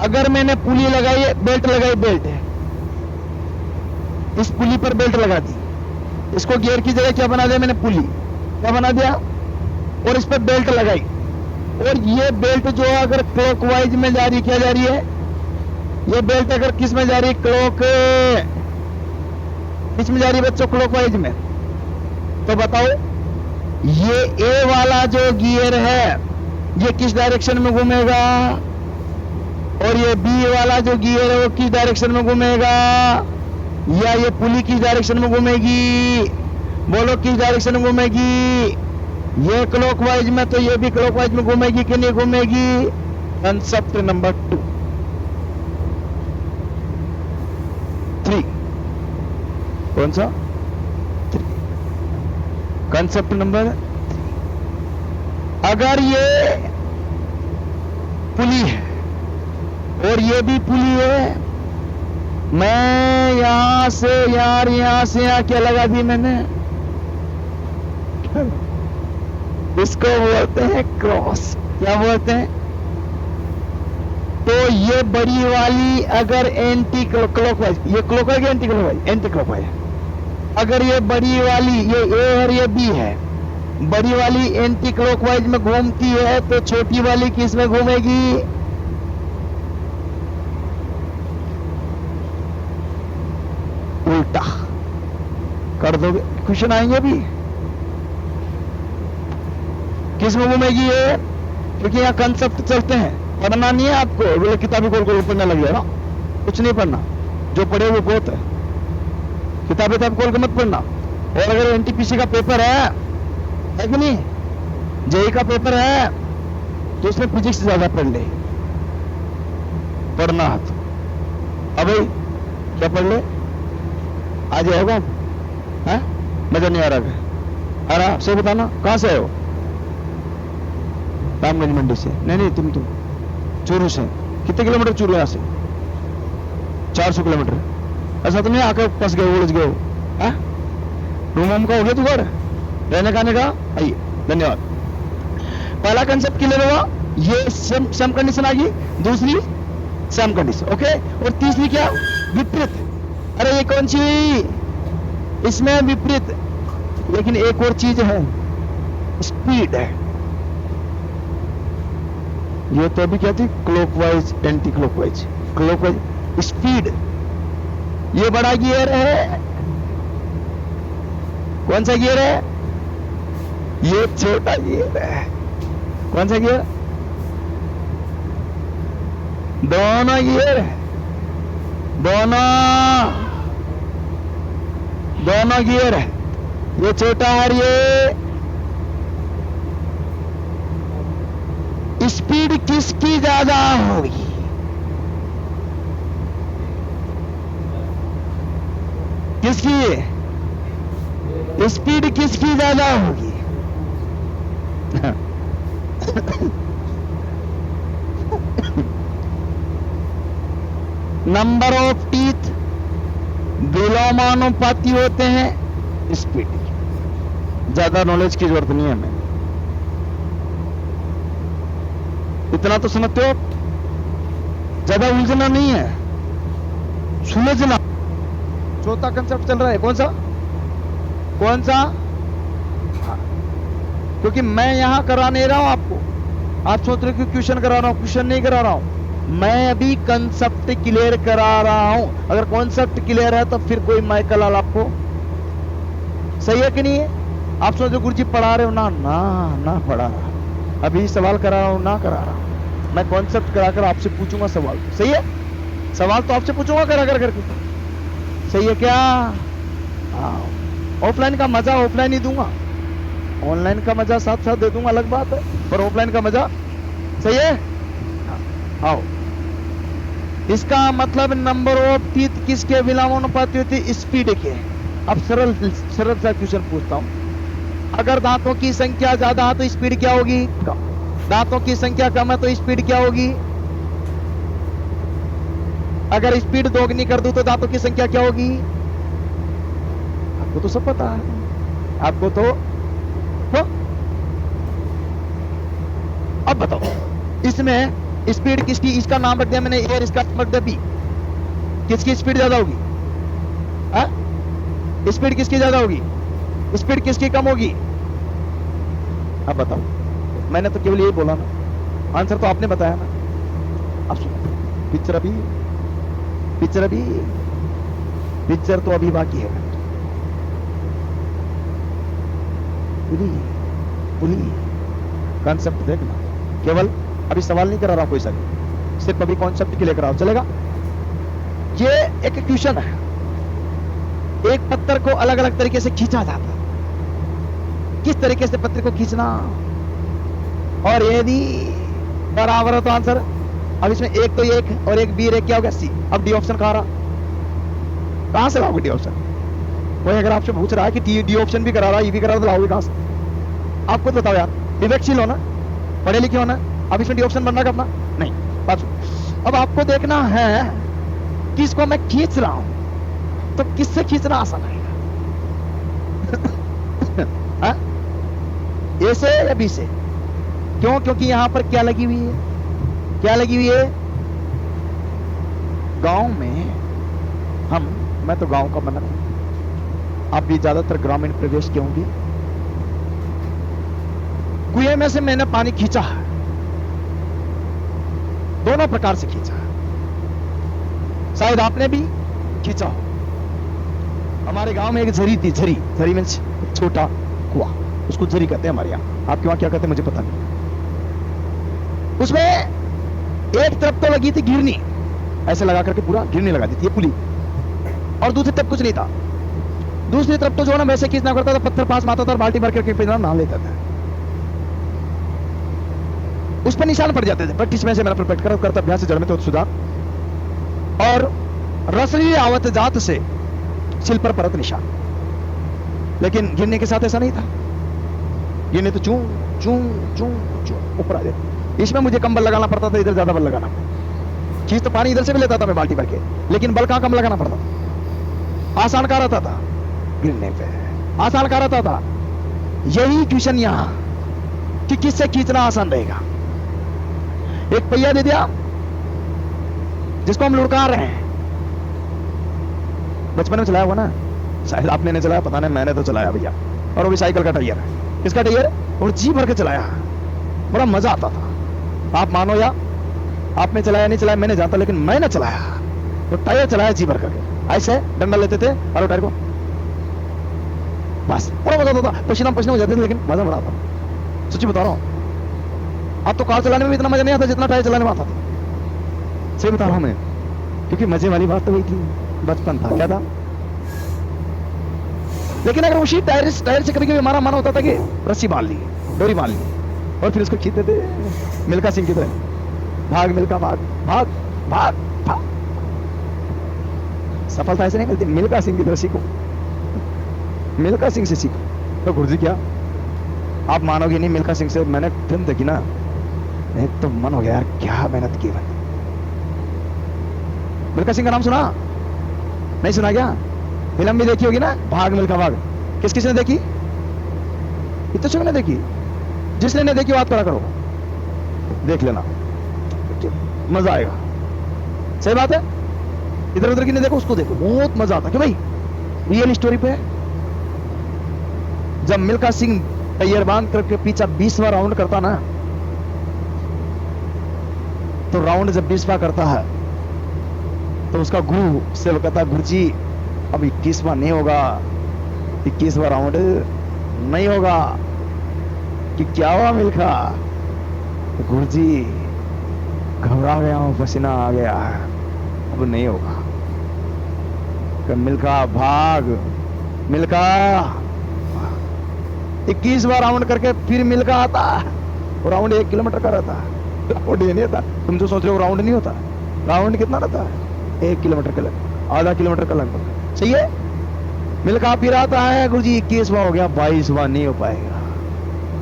A: अगर मैंने पुली लगाई, बेल्ट लगाई, बेल्ट है, इस पुली पर बेल्ट लगा दी, इसको गियर की जगह क्या बना दिया मैंने? पुली। क्या बना दिया? और इस पर बेल्ट लगाई, और ये बेल्ट जो है अगर क्लॉकवाइज में जा रही, क्या जा रही है? ये बेल्ट अगर किस में जा रही है? किस में जा रही है बच्चों? क्लॉकवाइज में। तो बताओ ये ए वाला जो गियर है ये किस डायरेक्शन में घूमेगा, और ये बी वाला जो गियर है वो किस डायरेक्शन में घूमेगा, या ये पुली किस डायरेक्शन में घूमेगी? बोलो किस डायरेक्शन में घूमेगी? ये क्लॉकवाइज में, तो ये भी क्लॉकवाइज में घूमेगी कि नहीं घूमेगी? Concept number 2। 3 कौन सा? 3 कंसेप्ट नंबर 3। अगर ये पुली है और ये भी पुली है, मैं यहां से यार, यहां से यहां क्या लगा दी मैंने? इसको बोलते हैं क्रॉस। क्या बोलते हैं? तो ये बड़ी वाली अगर एंटी क्लॉकवाइज, ये clockwise anti clockwise? Anti clockwise. अगर ये बड़ी वाली, ये ए और ये बी है, बड़ी वाली एंटी क्लॉकवाइज में घूमती है तो छोटी वाली किस में घूमेगी? उल्टा कर दोगे? क्वेश्चन आएंगे भी, किस में घूमेगी ये? क्योंकि यहाँ कंसेप्ट चलते हैं, पढ़ना नहीं है आपको, बोले किताबें खोल खोल पढ़ने लग जाएगा, कुछ नहीं पढ़ना, जो पढ़े वो बहुत है, किताबें तो आप खोल के मत पढ़ना। और अगर एनटीपीसी का पेपर है कि नहीं, जेई का पेपर है, तो उसमें फिजिक्स ज्यादा पढ़ ले, पढ़ना है तो। अब क्या पढ़ ले? आ जाएगा? है मजा नहीं आ रहा है? आ रहा? से बताना कहां से हो? रामगंज मंडी से? नहीं तुम चूरू से। कितने किलोमीटर चूरू यहां से? 400 किलोमीटर। ऐसा तो नहीं आकर फंस गए, उलझ गए हो? रूम वूम का हो गया जुगाड़, रहने खाने का? आइए, धन्यवाद। पहला कंसेप्ट क्लियर हुआ, ये सम कंडीशन आ गई, दूसरी सम कंडीशन, ओके। और तीसरी क्या? विपरीत। अरे ये कौन सी? इसमें विपरीत। लेकिन एक और चीज है, स्पीड है। ये तो अभी क्या थी? Clockwise anti clockwise. Clockwise speed, ये बड़ा गियर है, कौन सा गियर है? ये छोटा गियर है, कौन सा गियर? दोनों गियर है, दोनों गियर है, ये छोटा है, ये स्पीड किसकी ज्यादा होगी? किसकी स्पीड किसकी ज्यादा होगी? नंबर ऑफ टीथ विलोमानुपाती होते हैं स्पीड की। ज्यादा नॉलेज की जरूरत नहीं है हमें, इतना तो समझते हो। ज्यादा उलझना नहीं है, सुलझना। चौथा कंसेप्ट चल रहा है, कौन सा? कौन सा? क्योंकि मैं यहां करा नहीं रहा हूं आपको, आप सोच रहे हो कि क्वेश्चन करा रहा हूं, क्वेश्चन नहीं करा रहा हूं, मैं अभी कंसेप्ट क्लियर करा रहा हूं। अगर कॉन्सेप्ट क्लियर है तो फिर कोई माइकल आल आपको, सही है कि नहीं है? आप सोचो गुरुजी पढ़ा रहे हो ना, ना पढ़ा रहा, अभी सवाल करा रहा हूं, ना करा रहा हूं। मैं कॉन्सेप्ट कराकर आपसे पूछूंगा सवाल, सही है? सवाल तो आपसे पूछूंगा करा कर करके, सही है क्या? हाँ, ऑफलाइन का मजा ऑफलाइन ही दूंगा, ऑनलाइन का मजा साथ साथ दे दूंगा, अलग बात है, पर ऑफलाइन का मजा। सही है? हाँ, आओ। इसका मतलब नंबर ऑफ टीथ किसके विलोमानुपाती होती है? स्पीड के। अब सरल सरल सा क्वेश्चन पूछता हूं, अगर दांतों की संख्या ज्यादा है तो स्पीड क्या होगी? कम। दांतों की संख्या कम है तो स्पीड क्या होगी? अगर स्पीड दोगुनी कर दूं तो दांतों की संख्या क्या होगी? आपको तो सब पता है, आपको तो अब बताओ, इसमें स्पीड किसकी? इसका नाम रख दिया मैंने ए और इसका नाम रख दिया बी। किसकी स्पीड ज्यादा होगी? स्पीड किसकी ज्यादा होगी? स्पीड किसकी कम होगी? अब बताओ, मैंने तो केवल यही बोला ना, आंसर तो आपने बताया ना। अब सुनो, पिक्चर तो अभी बाकी है। पुली कॉन्सेप्ट देखना, केवल अभी सवाल नहीं करा रहा कोई सा, सिर्फ अभी कॉन्सेप्ट के लिए करा, चलेगा? ये एक क्वेश्चन है, एक पत्थर को अलग अलग तरीके से खींचा जाता है, किस तरीके से पत्थर को खींचना, और यदि बराबर हो तो आंसर। अब इसमें एक तो एक और एक बी, एक क्या हो गया? सी। अब डी ऑप्शन कहां रहा? कहां से लाओगे डी ऑप्शन? कोई अगर आपसे पूछ रहा है कि डी ऑप्शन भी करा रहा है, ये भी करा रहा, तो लाओगे कहां से? आपको तो बताओ यार, विवेकशील हो ना, पढ़े लिखे हो ना, अब इसमें डी ऑप्शन बनना करना नहीं। बात, अब आपको देखना है कि इसको मैं खींच रहा हूं तो किससे खींचना आसान आएगा? ए से या बी से? क्यों? क्योंकि यहां पर क्या लगी हुई है? क्या लगी हुई है? गांव में मैं तो गांव का बना हूं, आप भी ज्यादातर ग्रामीण प्रदेश के होंगे। कुएं में से मैंने पानी खींचा है, दोनों प्रकार से खींचा, शायद आपने भी खींचा हो। हमारे गांव में एक झरी थी, झरी में छोटा कुआं, उसको झरी कहते हैं हमारे यहां, आपके वहां क्या कहते हैं मुझे पता नहीं। उसमें एक तरफ तो लगी थी गिरनी, ऐसे लगा करके पूरा गिरनी लगा दी थी, ये पुली, और दूसरी तरफ कुछ नहीं था। दूसरी तरफ तो जो ना वैसे खींचना करता था, पत्थर पास मारता था और बाल्टी भर करके पिना नहा लेता था, उस पर निशान पड़ जाते थे। प्रैक्टिस में से मेरा परफेक्ट करता अभ्यास से जड़ में तो सुधार, और रसली आवत जात से सिल पर परत निशान। लेकिन गिरने के साथ ऐसा नहीं था, गिरने तो चूं चूं चूं चूं ऊपर आ जाते। इसमें मुझे कम बल लगाना पड़ता था, इधर ज्यादा बल लगाना। खींच तो पानी इधर से भी लेता था मैं बाल्टी भर के, लेकिन बल कहां कम लगाना पड़ता था? आसान का रहता था गिरने पे, आसान का रहता था। यही क्वेश्चन यहां कि किससे खींचना आसान रहेगा। एक पहिया दे दिया जिसको हम लुढ़का रहे हैं, बचपन में चलाया हुआ ना, शायद आपने नहीं चलाया, पता नहीं, मैंने तो चलाया भैया। और वो भी साइकिल का टायर है, किसका टायर? और जी भर के चलाया, बड़ा मजा आता था। आप मानो या आपने चलाया नहीं चलाया मैंने जानता, लेकिन मैंने चलाया तो टायर चलाया जी भर करके, ऐसे डंडा लेते थे और टायर को, बस बड़ा मजा आता था। पसीना हो जाते थे, लेकिन मजा बड़ा आता, सच्ची बता रहा हूं। अब तो कार चलाने में इतना मजा नहीं आता जितना टायर चलाने में आता था, सही बता रहा हूं मैं, क्योंकि मजे वाली बात तो वही थी, बचपन था, क्या था। लेकिन अगर उसी टायर से कभी कभी हमारा मन होता था कि रस्सी बांध ली, डोरी बांध ली, और फिर उसको खींचते थे मिल्खा सिंह की तरह, भाग मिल्खा भाग भाग भाग भाग। सफलता ऐसे नहीं मिलती, मिल्खा सिंह की तरह सीखो, मिल्खा सिंह से सीखो। तो गुरुजी क्या, आप मानोगे नहीं, मिल्खा सिंह से मैंने फिल्म देखी ना, एक तो मन हो गया यार, क्या मेहनत की मैंने। मिल्खा सिंह का नाम सुना? नहीं सुना क्या? फिल्म भी देखी होगी ना, भाग मिल्खा भाग। किस किसने देखी? इतने सबने देखी? जिसने नहीं देखी बात करा करो, देख लेना, मजा आएगा। सही बात है, इधर उधर की नहीं देखो, उसको देखो, बहुत मजा आता है। कि भाई रियल स्टोरी पे, जब मिल्खा सिंह टायर बांध करके पीछा 20वां राउंड करता ना, तो राउंड जब 20वां करता है तो उसका गुरु से वो कहता है, गुरुजी अब 21वां नहीं होगा, 21वां राउंड नहीं होगा। कि क्या हुआ मिल्खा? गुरुजी घबरा गया हूं, पसीना आ गया, अब नहीं होगा। कि मिल्खा भाग, मिल्खा 21 बार राउंड करके फिर मिल्खा आता। राउंड 1 किलोमीटर का रहता है, राउंड ये नहीं होता। तुम जो सोच रहे हो राउंड नहीं होता, राउंड कितना रहता है? 1 किलोमीटर का लगभग, आधा किलोमीटर का लगभग। सही है। मिल्खा फिर आता है, गुरुजी 21वां हो गया, 22वां नहीं हो पाएगा।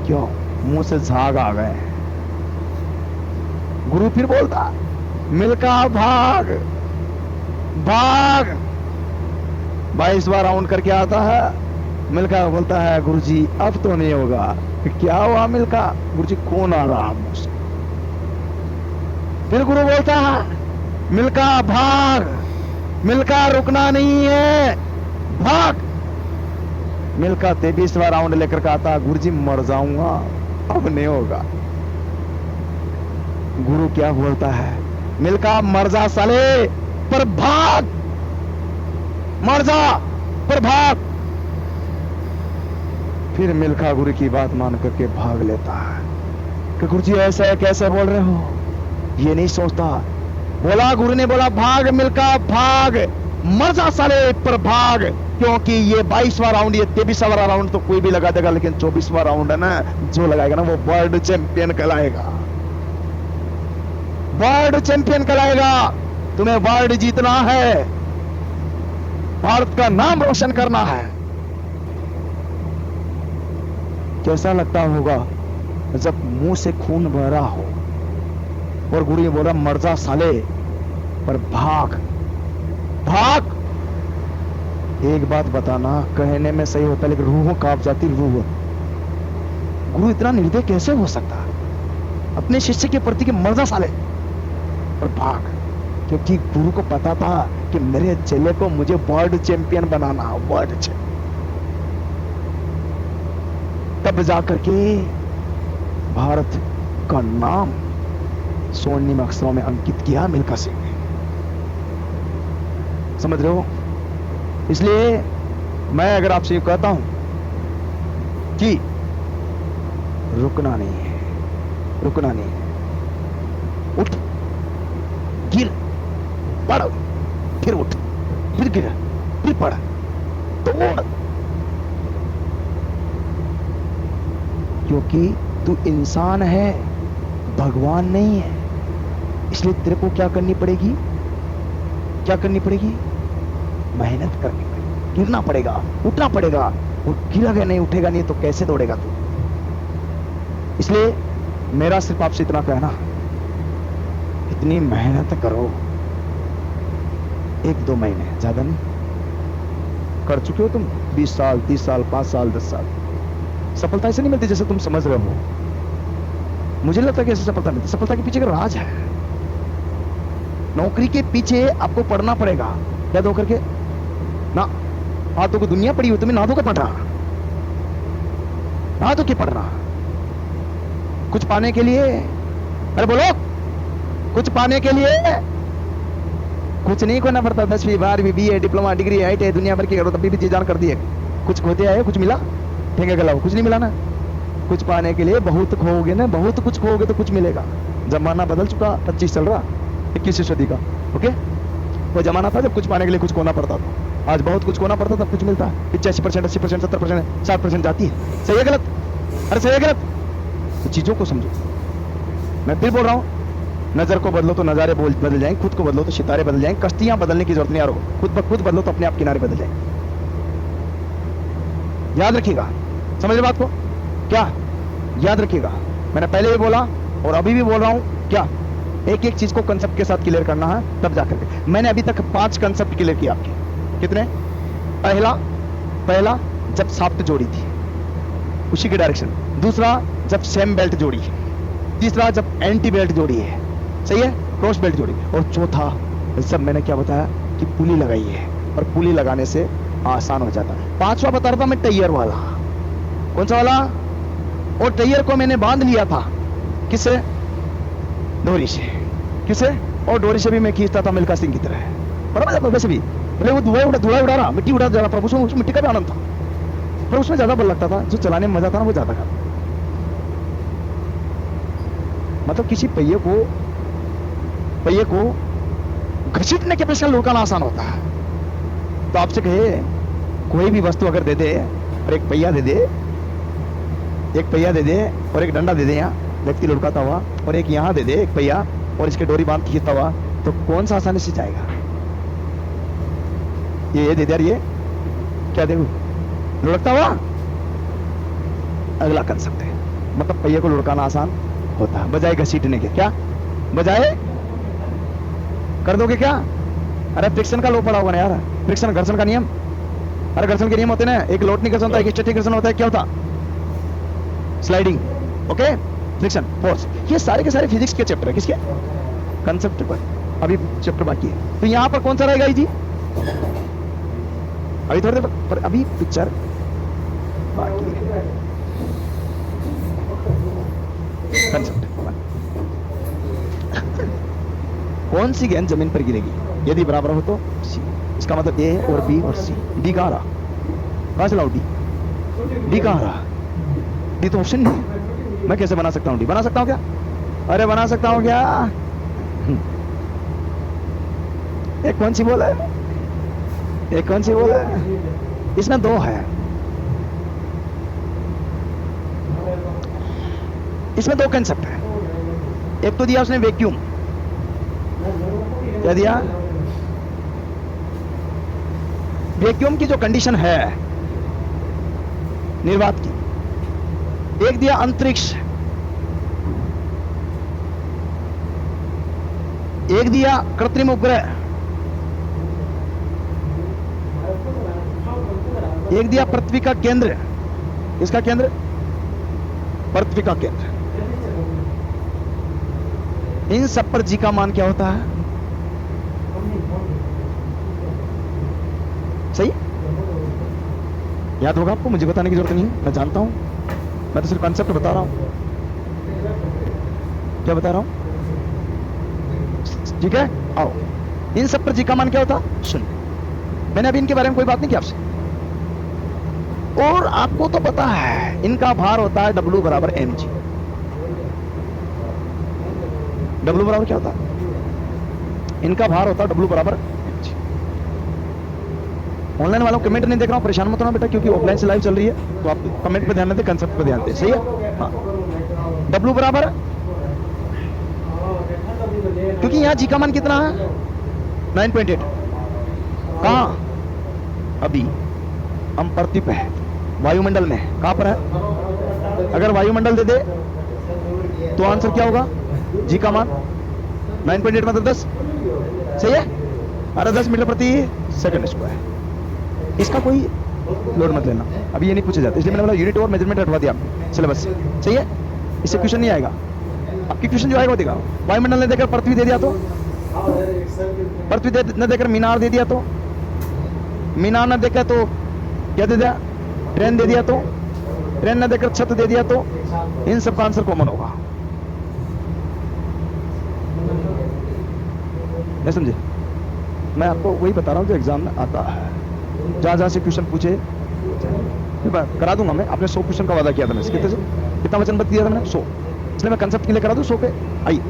A: क्यों? मुंह से झाग आ गए। गुरु फिर बोलता, मिल्खा भाग भाग। 22वां राउंड करके आता है। मिल्खा बोलता है, गुरुजी अब तो नहीं होगा। क्या हुआ मिल्खा? गुरुजी कौन आ रहा मुझसे? फिर गुरु बोलता है, मिल्खा भाग, मिल्खा रुकना नहीं है, भाग। मिल्खा 23वां राउंड लेकर के आता, गुरुजी मर जाऊंगा, अब नहीं होगा। गुरु क्या बोलता है? मिल्खा मर जा साले, पर भाग, मर जा पर भाग। फिर मिल्खा गुरु की बात मान करके भाग लेता है कि गुरुजी ऐसा कैसे बोल रहे हो? ये नहीं सोचता। बोला, गुरु ने बोला, भाग मिल्खा भाग, मर जा साले पर भाग। क्योंकि ये 22वां राउंड, ये 23वां राउंड तो कोई भी लगा देगा, लेकिन 24वां राउंड है ना, जो लगाएगा ना वो वर्ल्ड चैंपियन कहलाएगा, वर्ल्ड चैंपियन कहलाएगा। तुम्हें वर्ल्ड जीतना है, भारत का नाम रोशन करना है। कैसा लगता होगा जब मुंह से खून बह रहा हो और गुरु ये बोल रहा, मर जा साले पर भाग भाग। एक बात बताना, कहने में सही होता लेकिन रूह कांप जाती, रूह। गुरु इतना निर्दय कैसे हो सकता अपने शिष्य के प्रति कि मर जा साले पर भाग? क्योंकि गुरु को पता था कि मेरे चेले को मुझे वर्ल्ड चैंपियन बनाना है, वर्ल्ड चैंपियन। तब जाकर के भारत का नाम स्वर्णिम अक्षरों में अंकित किया मिल्खा सिंह ने। समझ रहे हो? इसलिए मैं अगर आपसे ये कहता हूं कि रुकना नहीं है, रुकना नहीं है, उठ, गिर, पड़, फिर उठ, फिर गिर, फिर पड़, तोड़। क्योंकि तू इंसान है, भगवान नहीं है। इसलिए तेरे को क्या करनी पड़ेगी? क्या करनी पड़ेगी? मेहनत करनी पड़ेगी, गिरना पड़ेगा, उठना पड़ेगा। और गिरेगा नहीं, उठेगा नहीं तो कैसे दौड़ेगा तू? इसलिए मेरा सिर्फ आपसे इतना कहना, इतनी मेहनत करो, 1-2 महीने, ज्यादा नहीं। कर चुके हो तुम 20 साल, 30 साल, 5 साल, 10 साल। सफलता ऐसे नहीं मिलती जैसे तुम समझ रहे हो। मुझे लगता है कि ऐसे सफलता मिलती। सफलता के पीछे का राज है। नौकरी के पीछे आपको पढ़ना पड़ेगा, क्या दो करके ना, हाथों को दुनिया पड़ी हो, तुम्हें ना धो के पढ़ना, ना धो के पढ़ना। कुछ पाने के लिए, अरे बोलो, कुछ पाने के लिए कुछ नहीं करना पड़ता। 10वीं 12वीं BA डिप्लोमा डिग्री ITI दुनिया भर की करो, तभी भी चीजान कर दिए। कुछ खोते आए, कुछ मिला, ठेंगे गलाओ, कुछ नहीं मिला ना। कुछ पाने के लिए बहुत खोओगे ना, बहुत कुछ खोओगे तो कुछ मिलेगा। जमाना बदल चुका, 25 चल रहा, 21वीं सदी का। ओके, वो जमाना था जब कुछ पाने के लिए कुछ खोना पड़ता था। आज बहुत कुछ खोना पड़ता, तब कुछ मिलता है। 85%, 80%, 70%, 60% जाती है। सही है गलत? अरे सही है गलत? तो चीजों को समझो। मैं फिर बोल रहा हूं, नजर को बदलो तो नजारे बदल जाएंगे, खुद को बदलो तो सितारे बदल जाएंगे। कश्तियां बदलने की जरूरत नहीं, यारो खुद ब खुद बदलो तो अपने आप किनारे बदल जाएंगे। याद रखिएगा, समझ रहे बात को? क्या याद रखिएगा, मैंने पहले भी बोला और अभी भी बोल रहा हूं, क्या एक एक चीज को कंसेप्ट के साथ क्लियर करना है, तब जाकर के। मैंने अभी तक 5 कंसेप्ट क्लियर किया आपके। कितने? पहला जब साफ्ट जोड़ी थी उसी के डायरेक्शन, दूसरा जब सेम बेल्ट जोड़ी, तीसरा जब एंटी बेल्ट जोड़ी है, सही है, क्रॉस बेल्ट जोड़ी, और चौथा सब मैंने क्या बताया कि पुली लगाई है, और पुली लगाने से आसान हो जाता है। 5वां बता रहा था मैं, टायर वाला। कौन सा वाला? और टायर को मैंने बांध लिया था, किससे? डोरी से। किसे? और डोरी से भी मैं खींचता था मिल्खा सिंह की तरह, बराबर। वैसे भी वो धुआं उड़ा रहा, मिट्टी उड़ा जा रहा था, उसमें मिट्टी का भी आनंद था, पर उसमें ज्यादा बल लगता था। जो चलाने में मजा था ना, वो ज्यादा था। मतलब किसी पहिए को घसीटने के पेशा लुढ़काना आसान होता है, तो आपसे कहे कोई भी वस्तु अगर दे दे और एक पहिया दे दे, एक पहिया दे दे और एक डंडा दे दे, यहाँ व्यक्ति लुढ़काता हुआ, और एक यहाँ दे दे एक पहिया और इसके डोरी बांध खींचता हुआ, तो कौन सा आसानी से जाएगा? ये दे दे, ये क्या देखो लुढ़कता हुआ। अगला कंसेप्ट है, मतलब पहिए को लुढ़काना आसान होता है बजाय घसीटने के। क्या बजाय कर दोगे क्या? अरे फ्रिक्शन का लो पड़ा होगा ना यार, फ्रिक्शन घर्षण का नियम। अरे घर्षण के नियम होते ना, एक लोटनी घर्षण होता है, एक स्टैटिक घर्षण होता है, क्या होता? स्लाइडिंग। ओके, फ्रिक्शन, फोर्स, ये सारे के सारे फिजिक्स के चैप्टर है। किसके? कंसेप्ट पर अभी चैप्टर बाकी है। तो यहां पर कौन सा रहेगा जी? अभी थोड़ी देर पर, अभी पिक्चर बाकी है। कंसेप्ट कौन सी गेंद जमीन पर गिरेगी? यदि बराबर हो तो सी। इसका मतलब ए और बी और सी। डी कहां रहा? कहां से लाऊं डी? डी कहां रहा? डी तो ऑप्शन नहीं है। मैं कैसे बना सकता हूं डी? बना सकता हूं क्या? अरे बना सकता हूं क्या? एक कौन सी बोल है? एक कौन सी बोल है? इसमें दो है, इसमें दो कंसेप्ट है। एक तो दिया उसने वैक्यूम, क्या दिया? वैक्यूम की जो कंडीशन है निर्वात की। एक दिया अंतरिक्ष, एक दिया कृत्रिम उपग्रह, एक दिया पृथ्वी का केंद्र। किसका केंद्र? पृथ्वी का केंद्र। इन सब पर जी का मान क्या होता है? सही याद होगा आपको, मुझे बताने की जरूरत नहीं है, मैं जानता हूं। मैं तो सिर्फ कॉन्सेप्ट बता रहा हूं। क्या बता रहा हूं? ठीक है, आओ। इन सब पर जी का मान क्या होता? शून्य। मैंने अभी इनके बारे में कोई बात नहीं की आपसे, और आपको तो पता है इनका भार होता है W बराबर mg। W बराबर क्या होता है? इनका भार होता है W बराबर mg। ऑनलाइन वालों कमेंट नहीं देख रहा हूं, परेशान मत होना बेटा, क्योंकि ऑफलाइन से लाइव चल रही है, तो आप कमेंट पे ध्यान देते, कंसेप्ट पे ध्यान देते। सही है? हाँ, W बराबर, क्योंकि यहां जी का मान कितना है? 9.8। कहां? अभी हम पृथ्वी पे है, वायुमंडल में। कहां पर है? अगर वायुमंडल दे दे तो आंसर क्या होगा? जी का मान 9.8 मतलब 10। सही है? अरे 10 मीटर प्रति सेकंड स्क्वायर। इसका कोई लोड मत लेना, अभी ये नहीं पूछे जाते, इसलिए मैंने बोला यूनिट और मेजरमेंट हटवा दिया सिलेबस से। सही है? इससे क्वेश्चन नहीं आएगा। आपकी क्वेश्चन जो आएगा वो देगा। वायुमंडल ने देकर पृथ्वी दे दिया तो, पृथ्वी न देकर मीनार दे दिया तो, मीनार न देकर तो क्या दे दिया? ट्रेन दे दिया तो, ट्रेन न देकर छत दे दिया तो, इन सब का आंसर कॉमन होगा। नहीं समझे? मैं आपको वही बता रहा हूं जो एग्जाम में आता है, जहां जहां से क्वेश्चन पूछे करा दूंगा मैं। आपने 100 क्वेश्चन का वादा किया था मैं, कितने से कितना वचनबद्ध किया था मैंने? 100। इसलिए मैं कंसेप्ट के लिए करा दूं 100 पे। आइए,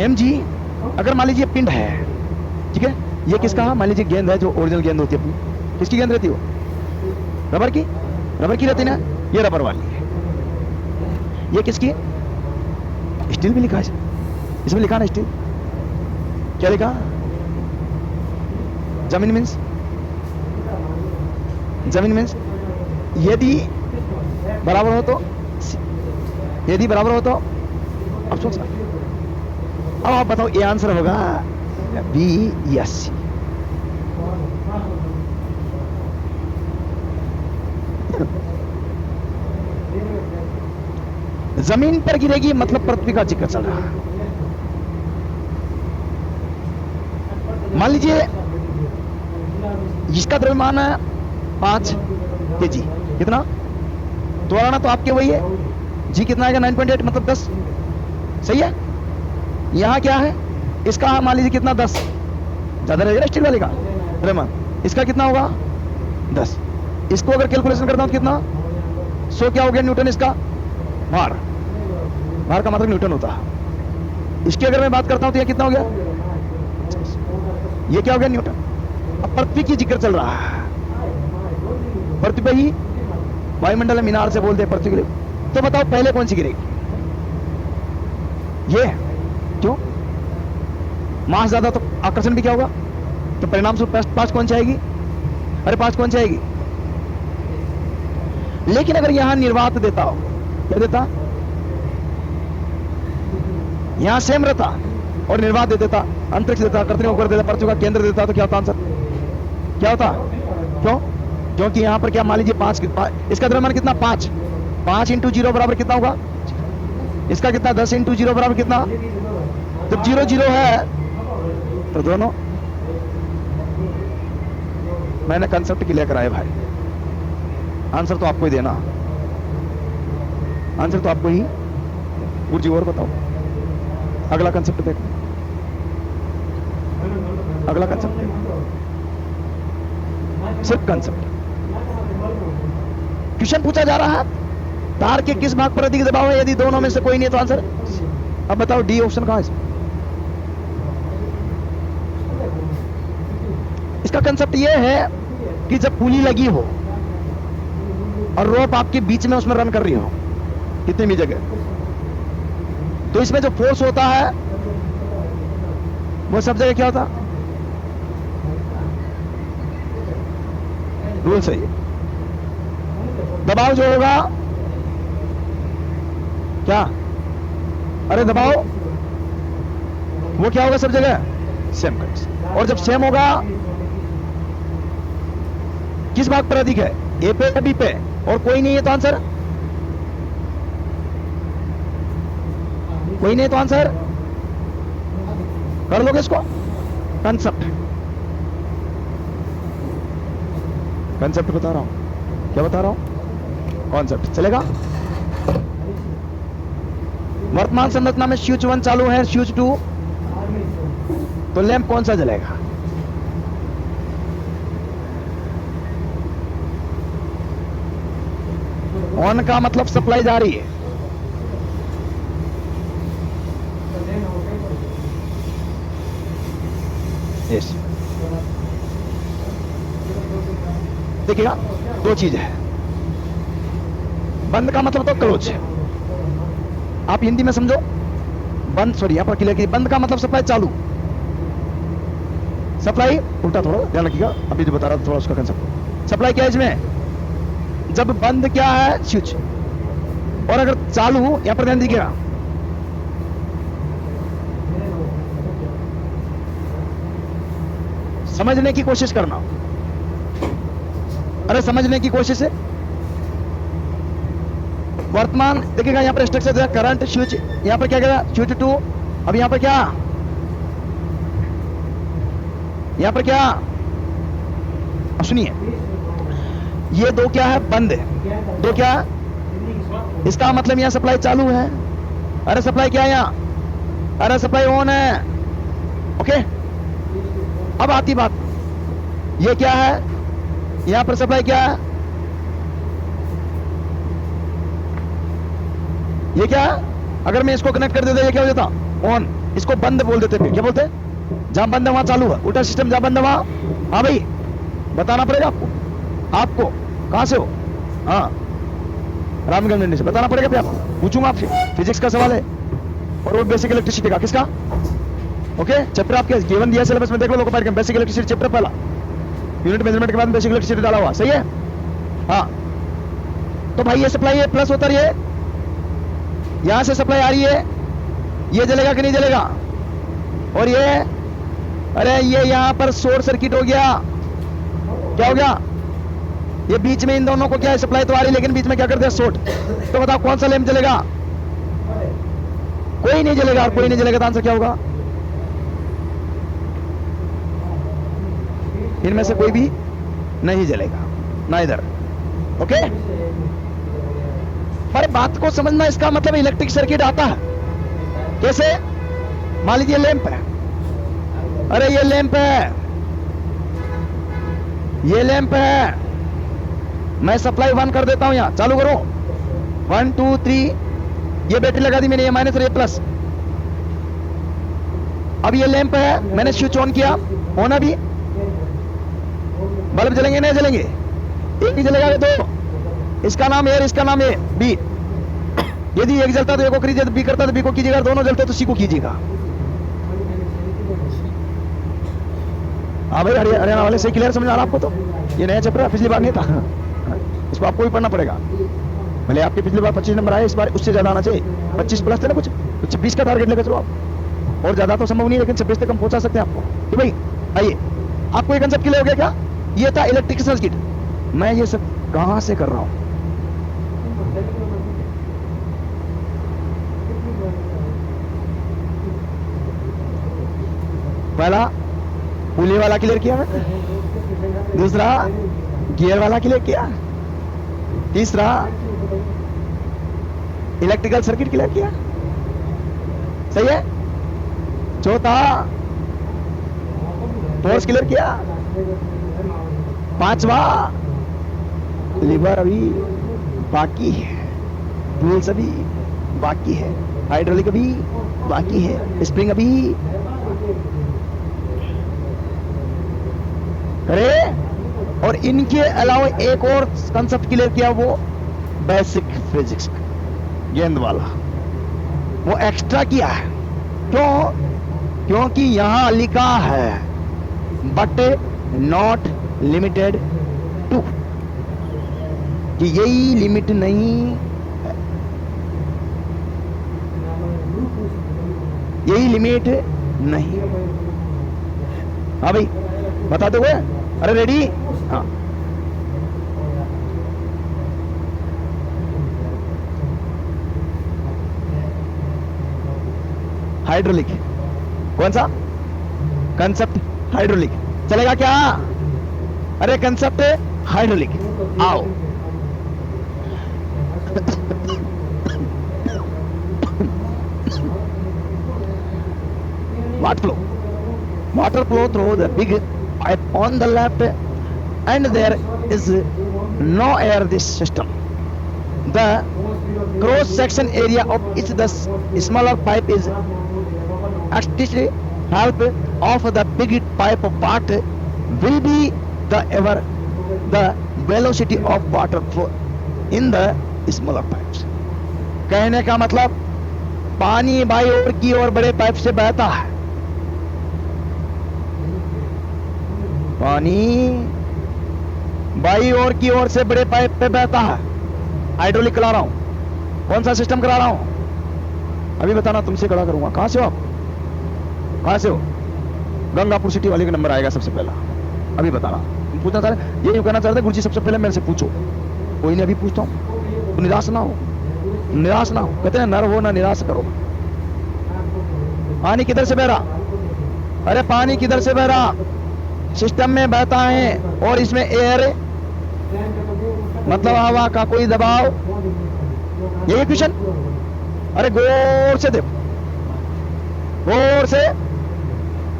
A: mg अगर मान लीजिए पिंड है, ठीक है, ये किसका है? मान लीजिए गेंद है, जो ओरिजिनल गेंद होती है अपनी। किसकी गेंद रहती है वो? रबर की। रबर की रहती ना, ये रबर वाली है। ये किसकी? स्टील भी लिखा है इसमें, लिखा ना स्टील। क्या लिखा? जमीन मीन्स, जमीन मीन्स यदि बराबर हो तो, यदि बराबर हो तो, अब सोच, अब आप बताओ ये आंसर होगा बी या सी? जमीन पर गिरेगी मतलब पृथ्वी का जिक्र चल रहा। मान लीजिए इसका द्रव्यमान है 5 kg। कितना? तो आना तो आपके वही है। जी कितना आएगा? 9.8 मतलब 10। सही है? यहां क्या है? इसका मान लीजिए कितना? 10। ज्यादा रहेगा स्टील वाले का द्रव्यमान। इसका कितना होगा? 10। इसको अगर कैलकुलेशन करता हूं तो कितना? 100 क्या हो गया न्यूटन इसका भार। भार का मतलब न्यूटन होता है। इसकी अगर मैं बात करता हूं तो ये कितना हो गया? ये क्या हो गया? न्यूटन। अब पृथ्वी की जिक्र चल रहा है, पृथ्वी पे ही वायुमंडल में मीनार से बोलते हैं पृथ्वी गिरे, तो बताओ पहले कौन सी गिरेगी? ये क्यों? मास ज्यादा तो आकर्षण भी क्या होगा, तो परिणाम स्वरूप पास कौन सी आएगी? अरे पास कौन सी आएगी? लेकिन अगर यहां निर्वात देता हो, क्या देता? यहां सेम रहता और निर्वात दे देता, अंतरिक्ष देता, कृत्रिम उपग्रह देता, पृथ्वी का केंद्र देता, तो क्या होता आंसर? क्या होता? क्यों? क्योंकि यहां पर क्या मान लीजिए 5, इसका द्रव्यमान कितना? 5 इंटू 0 बराबर कितना होगा? इसका कितना? 10 इंटू 0 बराबर कितना? जब 0 0 है तो दोनों, मैंने कंसेप्ट क्लियर कराया भाई, आंसर तो आपको ही देना, आंसर तो आपको ही। गुरुजी और बताओ, अगला कंसेप्ट देखो, अगला कंसेप्ट देखो, सिर्फ कंसेप्ट। क्वेश्चन पूछा जा रहा है, तार के किस भाग पर अधिक दबाव है? यदि दोनों में से कोई नहीं है तो आंसर, अब बताओ डी ऑप्शन कहां है? इसका कंसेप्ट यह है कि जब पुली लगी हो और रोप आपके बीच में उसमें रन कर रही हो कितनी भी जगह, तो इसमें जो फोर्स होता है वो सब जगह क्या होता? रूल सही है। दबाव जो होगा क्या? अरे दबाव वो क्या होगा? सब जगह सेम करें। और जब सेम होगा, किस भाग पर अधिक है? ए पे या बी पे? और कोई नहीं है तो आंसर, कोई नहीं तो आंसर कर लोगे इसको। कंसेप्ट, कंसेप्ट बता रहा हूं, क्या बता रहा हूं? कॉन्सेप्ट चलेगा। वर्तमान संरचना में स्विच 1 चालू है, स्विच 2, तो लैंप कौन सा जलेगा? ऑन का मतलब सप्लाई जा रही है, यस। देखिएगा दो चीज है, बंद का मतलब तो क्लोज, आप हिंदी में समझो। बंद, सॉरी यहां पर क्लियर की, बंद का मतलब सप्लाई चालू, सप्लाई उल्टा, थोड़ा ध्यान रखिएगा, अभी जो बता रहा था थोड़ा उसका कंसेप्ट। सप्लाई क्या है इसमें? जब बंद क्या है? स्विच, और अगर चालू, यहां पर ध्यान दीजिएगा, समझने की कोशिश करना, अरे समझने की कोशिश है। वर्तमान देखिएगा यहां पर स्ट्रक्चर है, करंट स्विच, यहां पर क्या करेगा? स्विच 2, अब यहां पर क्या? यहां पर क्या? अब सुनिए, ये दो क्या है? बंद है, दो क्या है? इसका मतलब यहां सप्लाई चालू है, अरे सप्लाई क्या है यहां? अरे सप्लाई ऑन है, ओके। अब आती बात, ये क्या है? यहां पर सप्लाई क्या है? ये क्या है? अगर मैं इसको कनेक्ट कर देता, ये क्या हो जाता? ऑन। इसको बंद बोल देते, फिर क्या बोलते? जहां बंद है वहां चालू है, उल्टा सिस्टम, जहां बंद है वहां, हाँ भाई बताना पड़ेगा आपको, आपको कहां से हो? हाँ रामगंज से बताना पड़ेगा, फिर आपको पूछूंगा आपसे, फिजिक्स का सवाल है और वो बेसिक इलेक्ट्रिसिटी का, किसका? ओके, चैप्टर आपके गिवन दिया सिलेबस में, देख लो लोको पाइप, बेसिक इलेक्ट्रिसिटी चैप्टर पहला, यूनिट मेजरमेंट के बाद बेसिक इलेक्ट्रिसिटी डाला हुआ, सही है? हाँ, तो भाई ये सप्लाई है, प्लस होता है, यहां से सप्लाई आ रही है, ये जलेगा कि नहीं जलेगा? और ये, अरे ये यहां पर शॉर्ट सर्किट हो गया, क्या हो गया? ये बीच में इन दोनों को क्या है? सप्लाई तो आ रही, लेकिन बीच में क्या कर दिया? शॉर्ट। तो बताओ कौन सा लैंप जलेगा? कोई नहीं जलेगा, और कोई नहीं जलेगा तो आंसर क्या होगा? इनमें से कोई भी नहीं जलेगा, ना इधर, ओके। पर बात को समझना, इसका मतलब इलेक्ट्रिक सर्किट आता है कैसे? मान लीजिए लैंप है, अरे ये लैंप है, ये लैंप है, मैं सप्लाई 1 कर देता हूं, यहां चालू करो, 1 2 3, ये बैटरी लगा दी मैंने, ये माइनस और ये प्लस। अब ये लैंप है, मैंने स्विच ऑन किया, ऑन अभी, बल्ब जलेंगे नहीं जलेंगे? एक ही जलेगा, दो। इसका नाम ए, इसका नाम ए बी। यदि एक जलता तो ए को कीजिए, बी करता तो बी को कीजिएगा, दोनों जलते तो सी को कीजिएगा। हाँ भाई, हरियाणा वाले से क्लियर समझ आ रहा आपको? तो ये नया चैप्टर पिछली बार नहीं था, इसको आपको भी पढ़ना पड़ेगा। भले आपके पिछली बार 25 नंबर आए, इस बार उससे ज्यादा आना चाहिए। 25 प्लस थे ना कुछ, तो 26 का टारगेट लेकर चलो आप। और ज्यादा तो संभव नहीं है, लेकिन 26 तक हम पहुंचा सकते हैं आपको। तो भाई आइए, आपको एक कंसेप्ट क्लियर हो गया क्या? ये था इलेक्ट्रिक सर्किट। मैं ये सब कहां से कर रहा हूं? पहला पुली वाला क्लियर किया मैं, दूसरा गियर वाला क्लियर किया, तीसरा इलेक्ट्रिकल सर्किट क्लियर किया, सही है। चौथा फोर्स क्लियर किया, पांचवा लीवर अभी बाकी है, व्हील्स अभी बाकी है, हाइड्रोलिक अभी बाकी है, स्प्रिंग अभी करे। और इनके अलावा एक और कंसेप्ट क्लियर किया, वो बेसिक फिजिक्स गेंद वाला, वो एक्स्ट्रा किया है। क्यों? क्योंकि यहां लिखा है बट नॉट लिमिटेड टू, कि यही लिमिट नहीं है, यही लिमिट नहीं। हाँ भाई बता दो, अरे रेडी? हाँ, हाइड्रोलिक, कौन सा कंसेप्ट? हाइड्रोलिक चलेगा क्या? अरे कंसेप्ट हाइड्रोलिक, आओ। water flow through the big pipe on the left, and there is no air this system. The cross section area of each the smaller pipe is actually half of the big pipe part will be the velocity of water flow in the smaller pipes. कहने का मतलब पानी by ओर की ओर बड़े pipe से बहता है, पानी बाई ओर की ओर से बड़े पाइप पे बहता है। हाइड्रोलिक करा रहा हूं, कौन सा सिस्टम करा रहा हूं अभी बताना, तुमसे खड़ा करूंगा। कहां से हो आप? कहां से हो? गंगापुर सिटी वाले का नंबर आएगा सबसे पहला, अभी बताना। पूछना चाह रहे, ये कहना चाहते गुरुजी सबसे पहले मेरे से पूछो। कोई नहीं, अभी पूछता हूं, तो निराश ना हो, निराश ना हो। कहते हैं नर हो ना निराश करो। पानी किधर से बह रहा? अरे पानी किधर से बह रहा? सिस्टम में बहता है, और इसमें एयर मतलब हवा का कोई दबाव, यही क्वेश्चन। अरे गौर से देखो, गौर से।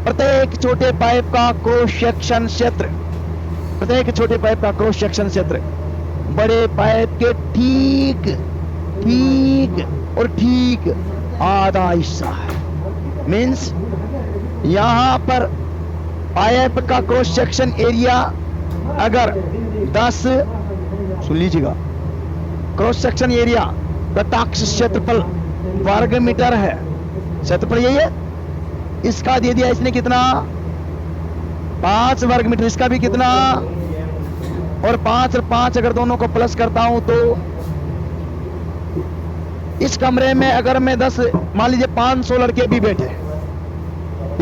A: प्रत्येक छोटे पाइप का क्रॉस सेक्शन क्षेत्र, प्रत्येक छोटे पाइप का क्रॉस सेक्शन क्षेत्र बड़े पाइप के ठीक और ठीक आधा हिस्सा है। मीन्स यहां पर पाइप का क्रॉस सेक्शन एरिया अगर 10, सुन लीजिएगा, क्रॉस सेक्शन एरिया कटाक्ष क्षेत्रफल वर्ग मीटर है, क्षेत्रफल यही है। इसका दे दिया इसने कितना? 5 वर्ग मीटर। इसका भी कितना? और 5 और 5 अगर दोनों को प्लस करता हूं तो इस कमरे में अगर मैं 10, मान लीजिए 500 लड़के भी बैठे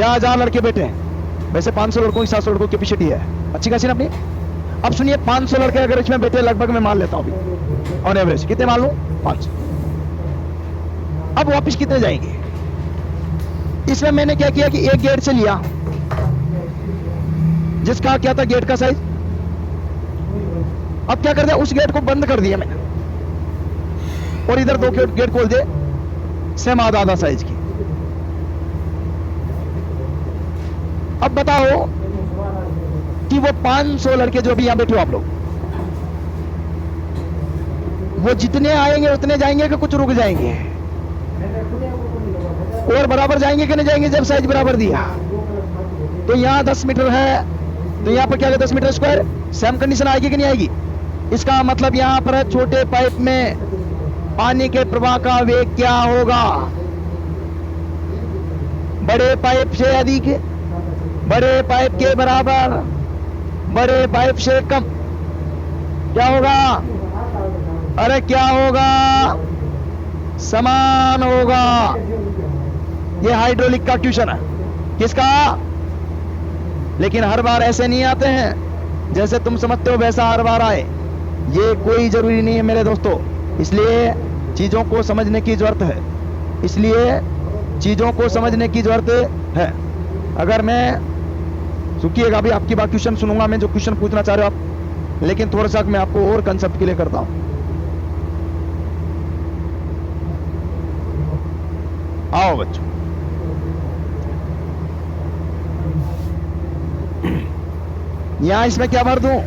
A: या 1000 लड़के बैठे, वैसे 500 लड़कों की 700 लड़कों की कैपेसिटी है, अच्छी खासी ना अपनी। अब सुनिए, 500 लड़के अगर इसमें बैठे, लगभग मैं मान लेता हूं अभी ऑन एवरेज, कितने मान लूं? 500। अब वापस कितने जाएंगे? इसमें मैंने क्या किया कि एक गेट से लिया, जिसका क्या था गेट का साइज। अब क्या कर दिया, उस गेट को बंद कर दिया मैंने, और इधर 2 गेट खोल दिए सेम आधा साइज की। अब बताओ कि वो 500 लड़के जो भी यहां बैठे हो आप लोग, वो जितने आएंगे उतने जाएंगे कि कुछ रुक जाएंगे? और बराबर जाएंगे कि नहीं जाएंगे? जब साइज बराबर दिया तो यहां 10 मीटर है, तो यहां पर क्या होगा 10 मीटर स्क्वायर, सेम कंडीशन आएगी कि नहीं आएगी? इसका मतलब यहां पर छोटे पाइप में पानी के प्रवाह का वेग क्या होगा? बड़े पाइप से अधिक, बड़े पाइप के बराबर, बड़े पाइप से कम। क्या होगा? अरे क्या होगा? समान होगा। ये हाइड्रोलिक का ट्यूशन है। किसका? लेकिन हर बार ऐसे नहीं आते हैं जैसे तुम समझते हो वैसा हर बार आए, ये कोई जरूरी नहीं है मेरे दोस्तों। इसलिए चीजों को समझने की जरूरत है, इसलिए चीजों को समझने की जरूरत है। अगर मैं सुखिएगा, अभी आपकी बात क्वेश्चन सुनूंगा मैं, जो क्वेश्चन पूछना चाह रहे हो आप, लेकिन थोड़ा सा मैं आपको और कंसेप्ट क्लियर करता हूं। आओ बच्चों, यहां इसमें क्या भर दूं?